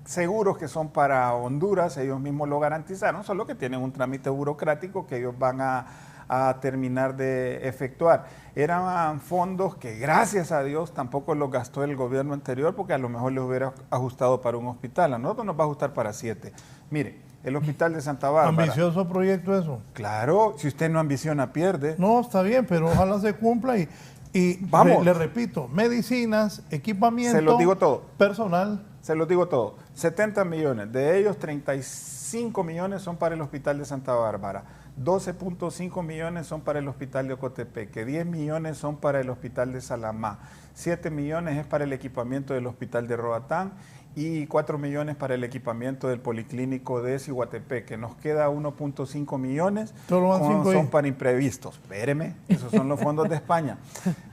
seguros que son para Honduras, ellos mismos lo garantizaron, solo que tienen un trámite burocrático que ellos van a terminar de efectuar. Eran fondos que, gracias a Dios, tampoco los gastó el gobierno anterior, porque a lo mejor les hubiera ajustado para un hospital. A nosotros nos va a ajustar para 7. Mire, el hospital de Santa Bárbara. ¿Ambicioso proyecto eso? Claro, si usted no ambiciona, pierde. No, está bien, pero ojalá se cumpla y vamos. Le repito, medicinas, equipamiento. Se lo digo todo. Personal. Se lo digo todo. 70 millones, de ellos 35 millones son para el hospital de Santa Bárbara. 12.5 millones son para el hospital de Ocotepeque, 10 millones son para el hospital de Salamá, 7 millones es para el equipamiento del hospital de Roatán y 4 millones para el equipamiento del policlínico de Ciguatepeque. Nos queda 1.5 millones, son para imprevistos. Espéreme, esos son los fondos de España.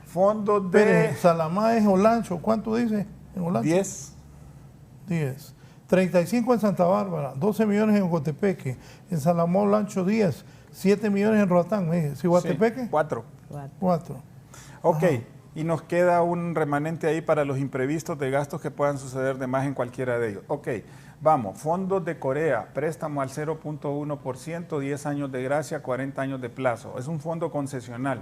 Fondos de... Pero Salamá es Olancho, ¿cuánto dice en Olancho? 10. 35 en Santa Bárbara, 12 millones en Ocotepeque, en Salamá Olancho 10, 7 millones en Roatán, ¿Ciguatepeque? Sí, 4. Ok, ajá. Y nos queda un remanente ahí para los imprevistos de gastos que puedan suceder de más en cualquiera de ellos. Ok, vamos, fondos de Corea, préstamo al 0.1%, 10 años de gracia, 40 años de plazo. Es un fondo concesional.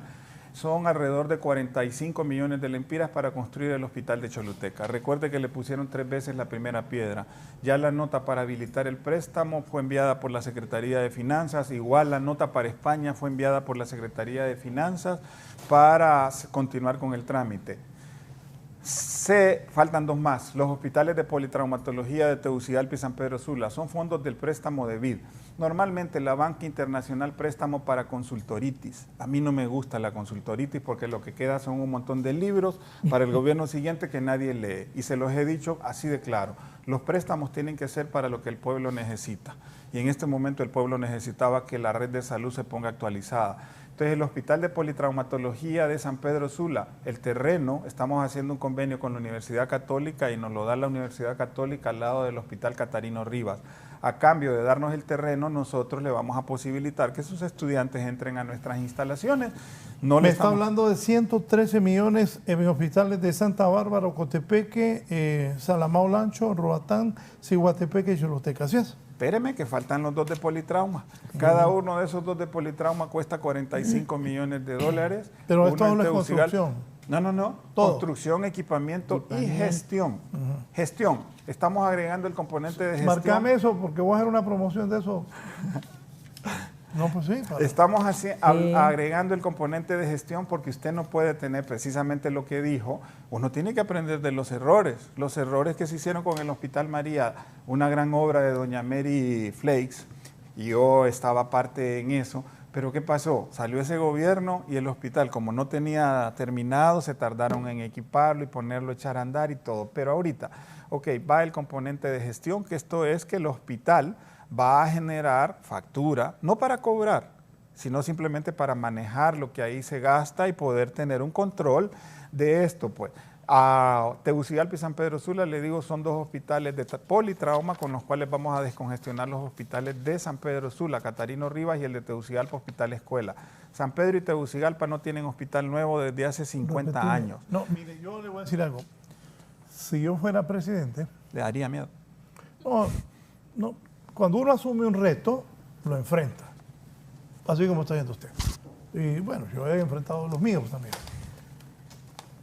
Son alrededor de 45 millones de lempiras para construir el hospital de Choluteca. Recuerde que le pusieron 3 veces la primera piedra. Ya la nota para habilitar el préstamo fue enviada por la Secretaría de Finanzas. Igual la nota para España fue enviada por la Secretaría de Finanzas para continuar con el trámite. Faltan dos más. Los hospitales de politraumatología de Tegucigalpa y San Pedro Sula son fondos del préstamo de BID. Normalmente la banca internacional préstamo para consultoritis. A mí no me gusta la consultoritis porque lo que queda son un montón de libros para el gobierno siguiente que nadie lee. Y se los he dicho así de claro. Los préstamos tienen que ser para lo que el pueblo necesita. Y en este momento el pueblo necesitaba que la red de salud se ponga actualizada. Entonces, el Hospital de Politraumatología de San Pedro Sula, el terreno, estamos haciendo un convenio con la Universidad Católica y nos lo da la Universidad Católica al lado del Hospital Catarino Rivas. A cambio de darnos el terreno, nosotros le vamos a posibilitar que sus estudiantes entren a nuestras instalaciones. Me está hablando de 113 millones en hospitales de Santa Bárbara, Ocotepeque, Salamá, Olancho, Roatán, Ciguatepeque y Choluteca. ¿Así es? Espéreme que faltan los dos de politrauma. Cada uno de esos dos de politrauma cuesta 45 millones de dólares. Pero esto es la construcción. No. Todo. Construcción, equipamiento y gestión. Gestión. Estamos agregando el componente de gestión. Marcame eso porque voy a hacer una promoción de eso. No, pues sí. Estamos agregando el componente de gestión porque usted no puede tener precisamente lo que dijo. Uno tiene que aprender de los errores que se hicieron con el Hospital María, una gran obra de doña Mary Flakes, y yo estaba parte en eso. Pero ¿qué pasó? Salió ese gobierno y el hospital, como no tenía terminado, se tardaron en equiparlo y ponerlo, echar a andar y todo. Pero ahorita, va el componente de gestión, que esto es que el hospital va a generar factura, no para cobrar, sino simplemente para manejar lo que ahí se gasta y poder tener un control de esto, pues. A Tegucigalpa y San Pedro Sula, le digo, son dos hospitales de politrauma con los cuales vamos a descongestionar los hospitales de San Pedro Sula, Catarino Rivas, y el de Tegucigalpa, Hospital Escuela. San Pedro y Tegucigalpa no tienen hospital nuevo desde hace 50 años. No, mire, yo le voy a decir algo. Si yo fuera presidente... ¿Le daría miedo? No. Cuando uno asume un reto, lo enfrenta. Así como está viendo usted. Y bueno, yo he enfrentado los míos también.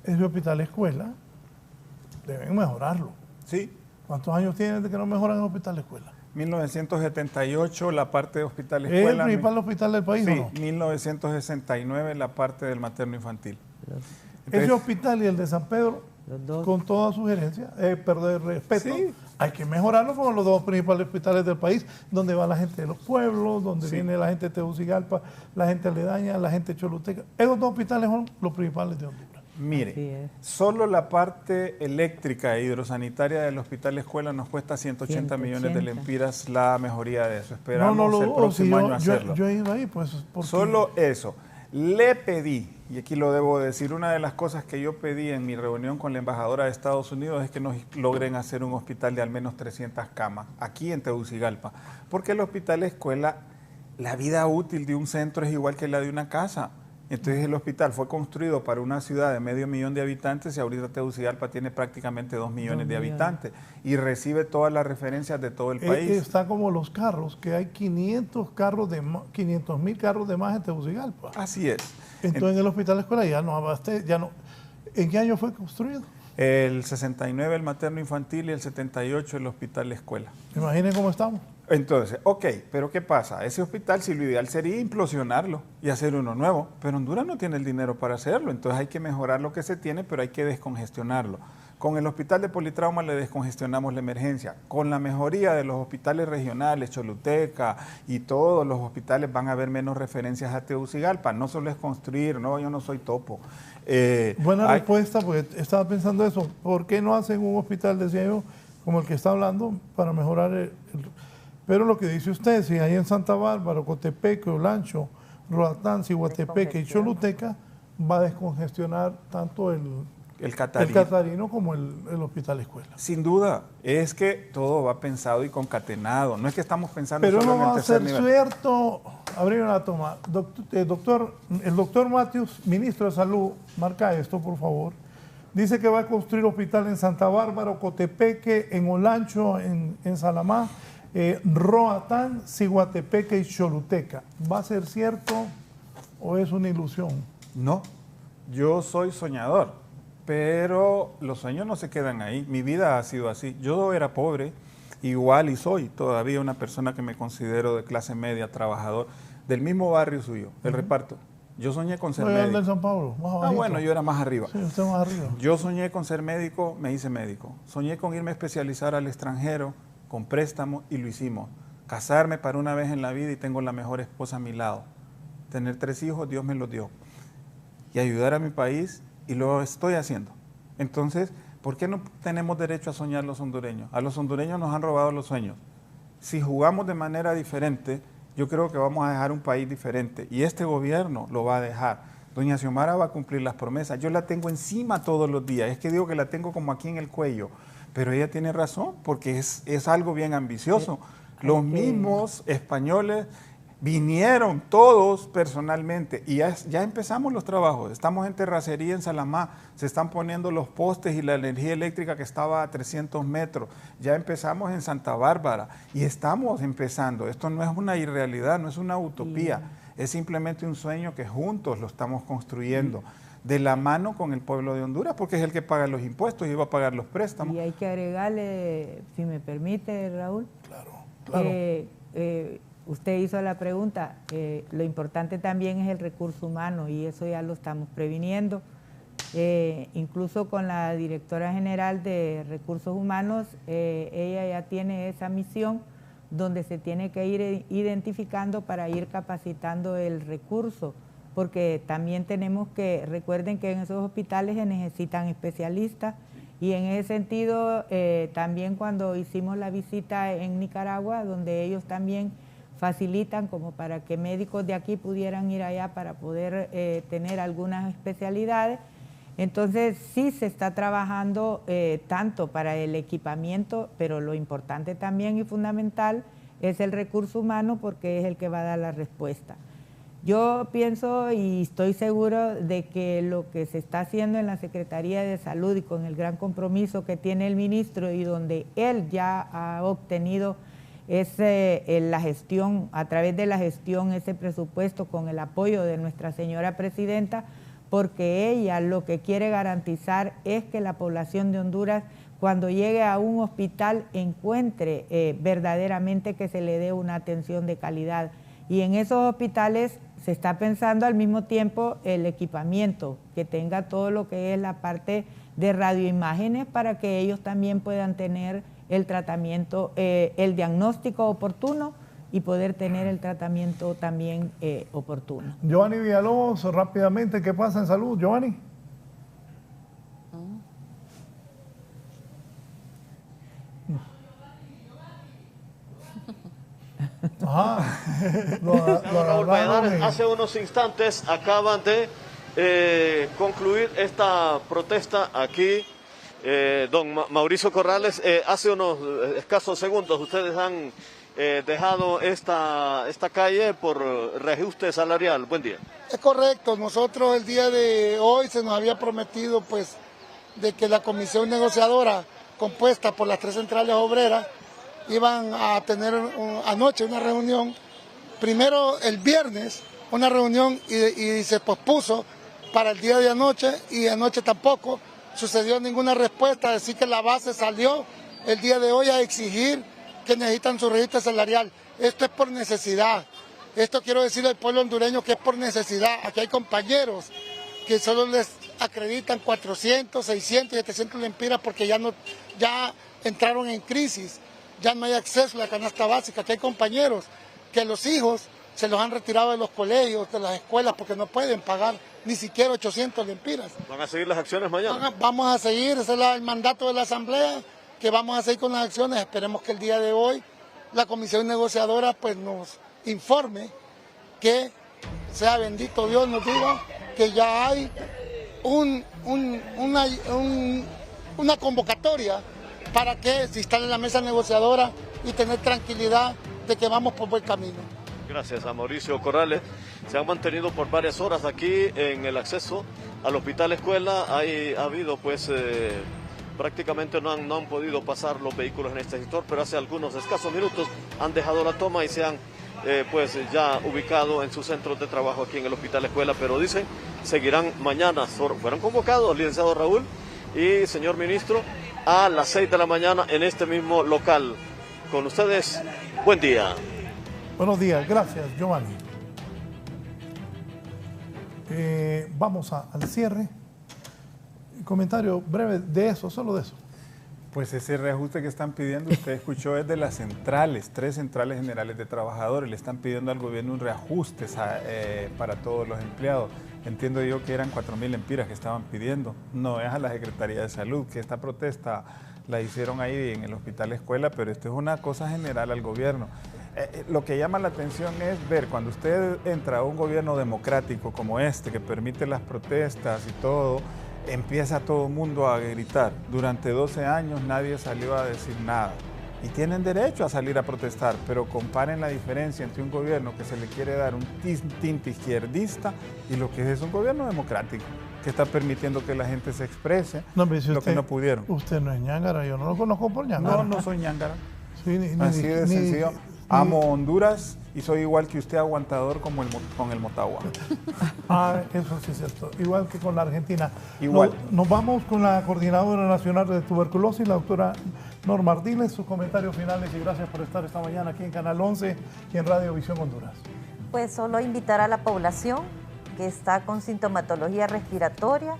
Ese hospital escuela, deben mejorarlo. Sí. ¿Cuántos años tienen de que no mejoran el hospital escuela? 1978 la parte de hospital escuela. ¿Es el principal hospital del país sí, o no? 1969 la parte del materno infantil. Entonces, ese hospital y el de San Pedro, con toda sugerencia, perdón, respeto, sí, hay que mejorarlo como los dos principales hospitales del país, donde va la gente de los pueblos, donde viene la gente de Tegucigalpa, la gente aledaña, la gente de Choluteca. Esos dos hospitales son los principales de Honduras. Mire, solo la parte eléctrica e hidrosanitaria del Hospital Escuela nos cuesta 180 millones de lempiras la mejoría de eso. Esperamos el próximo año hacerlo. Yo he ido ahí, pues. Solo eso. Le pedí, y aquí lo debo decir, una de las cosas que yo pedí en mi reunión con la embajadora de Estados Unidos es que nos logren hacer un hospital de al menos 300 camas aquí en Tegucigalpa. Porque el Hospital Escuela, la vida útil de un centro es igual que la de una casa. Entonces el hospital fue construido para una ciudad de 500,000 de habitantes y ahorita Tegucigalpa tiene prácticamente 2 millones de habitantes y recibe todas las referencias de todo el país. Está como los carros, que hay 500,000 carros de más en Tegucigalpa. Así es. Entonces en el Hospital Escuela ya no abastece, ya no. ¿En qué año fue construido? El 69 el materno infantil y el 78 el Hospital Escuela. Imaginen cómo estamos. Entonces, pero ¿qué pasa? Ese hospital, si lo ideal sería implosionarlo y hacer uno nuevo, pero Honduras no tiene el dinero para hacerlo, entonces hay que mejorar lo que se tiene, pero hay que descongestionarlo. Con el hospital de politrauma le descongestionamos la emergencia. Con la mejoría de los hospitales regionales, Choluteca y todos los hospitales van a haber menos referencias a Tegucigalpa. No solo es construir, no, yo no soy topo. Buena respuesta, porque estaba pensando eso. ¿Por qué no hacen un hospital, decía yo, como el que está hablando, para mejorar Pero lo que dice usted, si hay en Santa Bárbara, Ocotepeque, Olancho, Roatán, Ciguatepeque y Choluteca, va a descongestionar tanto el Catarino como el Hospital Escuela. Sin duda, es que todo va pensado y concatenado, no es que estamos pensando pero solo no en el tercer nivel. Pero no va a ser cierto, abrir una toma. El doctor Matthews, ministro de Salud, marca esto por favor, dice que va a construir hospital en Santa Bárbara, Ocotepeque, en Olancho, en Salamá, Roatán, Ciguatepeque y Choluteca. ¿Va a ser cierto o es una ilusión? No, yo soy soñador, pero los sueños no se quedan ahí. Mi vida ha sido así. Yo era pobre, igual y soy todavía una persona que me considero de clase media, trabajador, del mismo barrio suyo, el reparto. Yo soñé con ser No, médico. de San Pablo, más abajito. Bueno, yo era más arriba. Sí, usted más arriba. Yo soñé con ser médico, me hice médico. Soñé con irme a especializar al extranjero, con préstamo, y lo hicimos. Casarme para una vez en la vida y tengo la mejor esposa a mi lado. Tener 3 hijos, Dios me los dio. Y ayudar a mi país, y lo estoy haciendo. Entonces, ¿por qué no tenemos derecho a soñar los hondureños? A los hondureños nos han robado los sueños. Si jugamos de manera diferente, yo creo que vamos a dejar un país diferente, y este gobierno lo va a dejar. Doña Xiomara va a cumplir las promesas. Yo la tengo encima todos los días. Es que digo que la tengo como aquí en el cuello. Pero ella tiene razón, porque es algo bien ambicioso. Los mismos españoles vinieron todos personalmente y ya empezamos los trabajos. Estamos en terracería en Salamá, se están poniendo los postes y la energía eléctrica que estaba a 300 metros. Ya empezamos en Santa Bárbara y estamos empezando. Esto no es una irrealidad, no es una utopía, es simplemente un sueño que juntos lo estamos construyendo. De la mano con el pueblo de Honduras, porque es el que paga los impuestos y va a pagar los préstamos. Y hay que agregarle, si me permite, Raúl. Claro. Usted hizo la pregunta, lo importante también es el recurso humano y eso ya lo estamos previniendo. Incluso con la directora general de Recursos Humanos, ella ya tiene esa misión donde se tiene que ir identificando para ir capacitando el recurso, porque también tenemos que, recuerden que en esos hospitales se necesitan especialistas y en ese sentido también cuando hicimos la visita en Nicaragua, donde ellos también facilitan como para que médicos de aquí pudieran ir allá para poder tener algunas especialidades. Entonces sí se está trabajando tanto para el equipamiento, pero lo importante también y fundamental es el recurso humano porque es el que va a dar la respuesta. Yo pienso y estoy seguro de que lo que se está haciendo en la Secretaría de Salud y con el gran compromiso que tiene el ministro y donde él ya ha obtenido la gestión, a través de la gestión, ese presupuesto con el apoyo de nuestra señora presidenta, porque ella lo que quiere garantizar es que la población de Honduras, cuando llegue a un hospital, encuentre verdaderamente que se le dé una atención de calidad. Y en esos hospitales se está pensando al mismo tiempo el equipamiento, que tenga todo lo que es la parte de radioimágenes para que ellos también puedan tener el tratamiento, el diagnóstico oportuno y poder tener el tratamiento también oportuno. Giovanni Villalobos, rápidamente, ¿qué pasa en salud, Giovanni? Ajá. Raúl Valladares, hace unos instantes acaban de concluir esta protesta aquí. Don Mauricio Corrales, hace unos escasos segundos ustedes han dejado esta calle por reajuste salarial. Buen día. Es correcto, nosotros el día de hoy se nos había prometido pues de que la comisión negociadora compuesta por las 3 centrales obreras iban a tener anoche una reunión, primero el viernes una reunión y se pospuso para el día de anoche y anoche tampoco sucedió ninguna respuesta, así que la base salió el día de hoy a exigir que necesitan su registro salarial. Esto es por necesidad, esto quiero decirle al pueblo hondureño que es por necesidad. Aquí hay compañeros que solo les acreditan 400, 600 y 700 lempiras porque ya entraron en crisis. Ya no hay acceso a la canasta básica, que hay compañeros que los hijos se los han retirado de los colegios, de las escuelas, porque no pueden pagar ni siquiera 800 lempiras. ¿Van a seguir las acciones mañana? Vamos a seguir, ese es el mandato de la Asamblea, que vamos a seguir con las acciones. Esperemos que el día de hoy la comisión negociadora pues nos informe que, sea bendito Dios, nos diga que ya hay una convocatoria para que se instale en la mesa negociadora y tener tranquilidad de que vamos por buen camino. Gracias a Mauricio Corrales. Se han mantenido por varias horas aquí en el acceso al Hospital Escuela. Ha habido pues prácticamente no han podido pasar los vehículos en este sector, pero hace algunos escasos minutos han dejado la toma y se han pues ya ubicado en sus centros de trabajo aquí en el Hospital Escuela, pero dicen seguirán mañana. Fueron convocados, licenciado Raúl y señor ministro, a las 6 de la mañana en este mismo local. Con ustedes, buen día. Buenos días, gracias, Giovanni. vamos al cierre. Comentario breve de eso, solo de eso. Pues ese reajuste que están pidiendo, usted escuchó, es de las centrales, 3 centrales generales de trabajadores. Le están pidiendo al gobierno un reajuste para todos los empleados. Entiendo yo que eran 4.000 lempiras que estaban pidiendo. No es a la Secretaría de Salud, que esta protesta la hicieron ahí en el Hospital Escuela, pero esto es una cosa general al gobierno. Lo que llama la atención es ver, cuando usted entra a un gobierno democrático como este, que permite las protestas y todo, empieza todo el mundo a gritar. Durante 12 años nadie salió a decir nada. Y tienen derecho a salir a protestar, pero comparen la diferencia entre un gobierno que se le quiere dar un tinte izquierdista y lo que es un gobierno democrático, que está permitiendo que la gente se exprese lo que no pudieron. Usted no es ñángara, yo no lo conozco por ñángara. No soy ñángara. Sí, así de sencillo. Amo Honduras y soy igual que usted, aguantador con el Motagua. Eso sí es cierto. Igual que con la Argentina. Igual. Nos vamos con la Coordinadora Nacional de Tuberculosis, la doctora Norma Martínez. Sus comentarios finales y gracias por estar esta mañana aquí en Canal 11 y en Radio Visión Honduras. Pues solo invitar a la población que está con sintomatología respiratoria,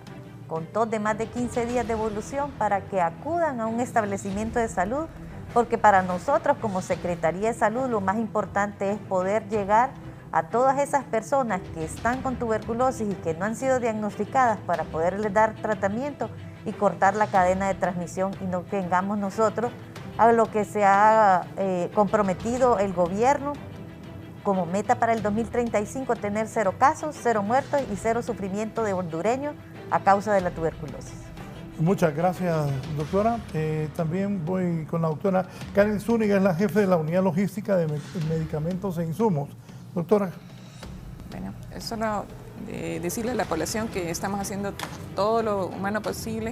con tos de más de 15 días de evolución, para que acudan a un establecimiento de salud, porque para nosotros como Secretaría de Salud lo más importante es poder llegar a todas esas personas que están con tuberculosis y que no han sido diagnosticadas para poderles dar tratamiento y cortar la cadena de transmisión y no tengamos nosotros a lo que se ha comprometido el gobierno como meta para el 2035, tener 0 casos, 0 muertos y 0 sufrimiento de hondureños a causa de la tuberculosis. Muchas gracias, doctora. También voy con la doctora Karen Zúñiga, es la jefe de la Unidad Logística de Medicamentos e Insumos. Doctora. Bueno, es solo decirle a la población que estamos haciendo todo lo humano posible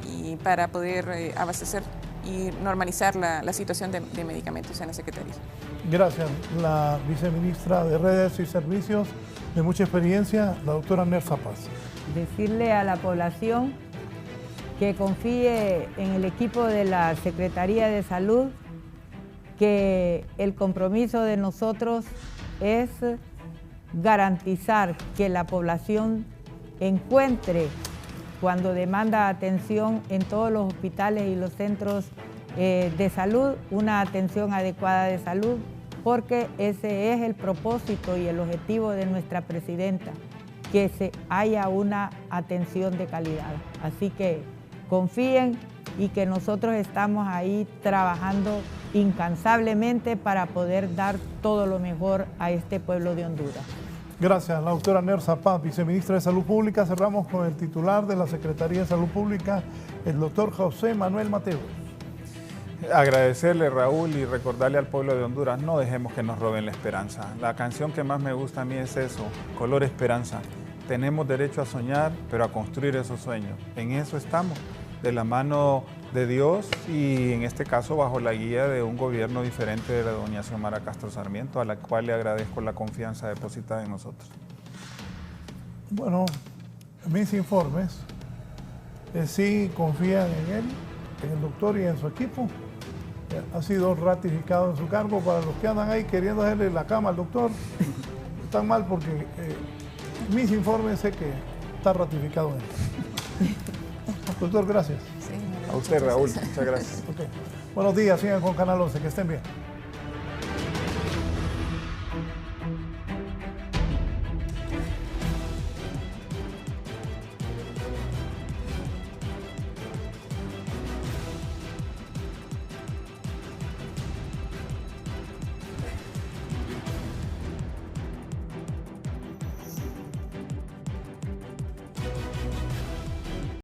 y para poder abastecer y normalizar la situación de medicamentos en la Secretaría. Gracias. La viceministra de Redes y Servicios de mucha experiencia, la doctora Nersa Paz. Decirle a la población que confíe en el equipo de la Secretaría de Salud, que el compromiso de nosotros es garantizar que la población encuentre, cuando demanda atención en todos los hospitales y los centros de salud, una atención adecuada de salud, porque ese es el propósito y el objetivo de nuestra presidenta, que haya una atención de calidad. Así que confíen y que nosotros estamos ahí trabajando incansablemente para poder dar todo lo mejor a este pueblo de Honduras. Gracias, la doctora Nersa Paz, viceministra de Salud Pública. Cerramos con el titular de la Secretaría de Salud Pública, el doctor José Manuel Mateos. Agradecerle, Raúl, y recordarle al pueblo de Honduras, no dejemos que nos roben la esperanza. La canción que más me gusta a mí es eso, Color Esperanza. Tenemos derecho a soñar, pero a construir esos sueños. En eso estamos, de la mano de Dios y en este caso bajo la guía de un gobierno diferente de la doña Xiomara Castro Sarmiento, a la cual le agradezco la confianza depositada en nosotros. Bueno, mis informes sí confían en él, en el doctor y en su equipo. Ha sido ratificado en su cargo. Para los que andan ahí queriendo hacerle la cama al doctor, están mal porque mis informes sé que está ratificado en él. Doctor, gracias. Sí, a usted, Raúl, muchas gracias. Okay. Buenos días, sigan con Canal 11, que estén bien.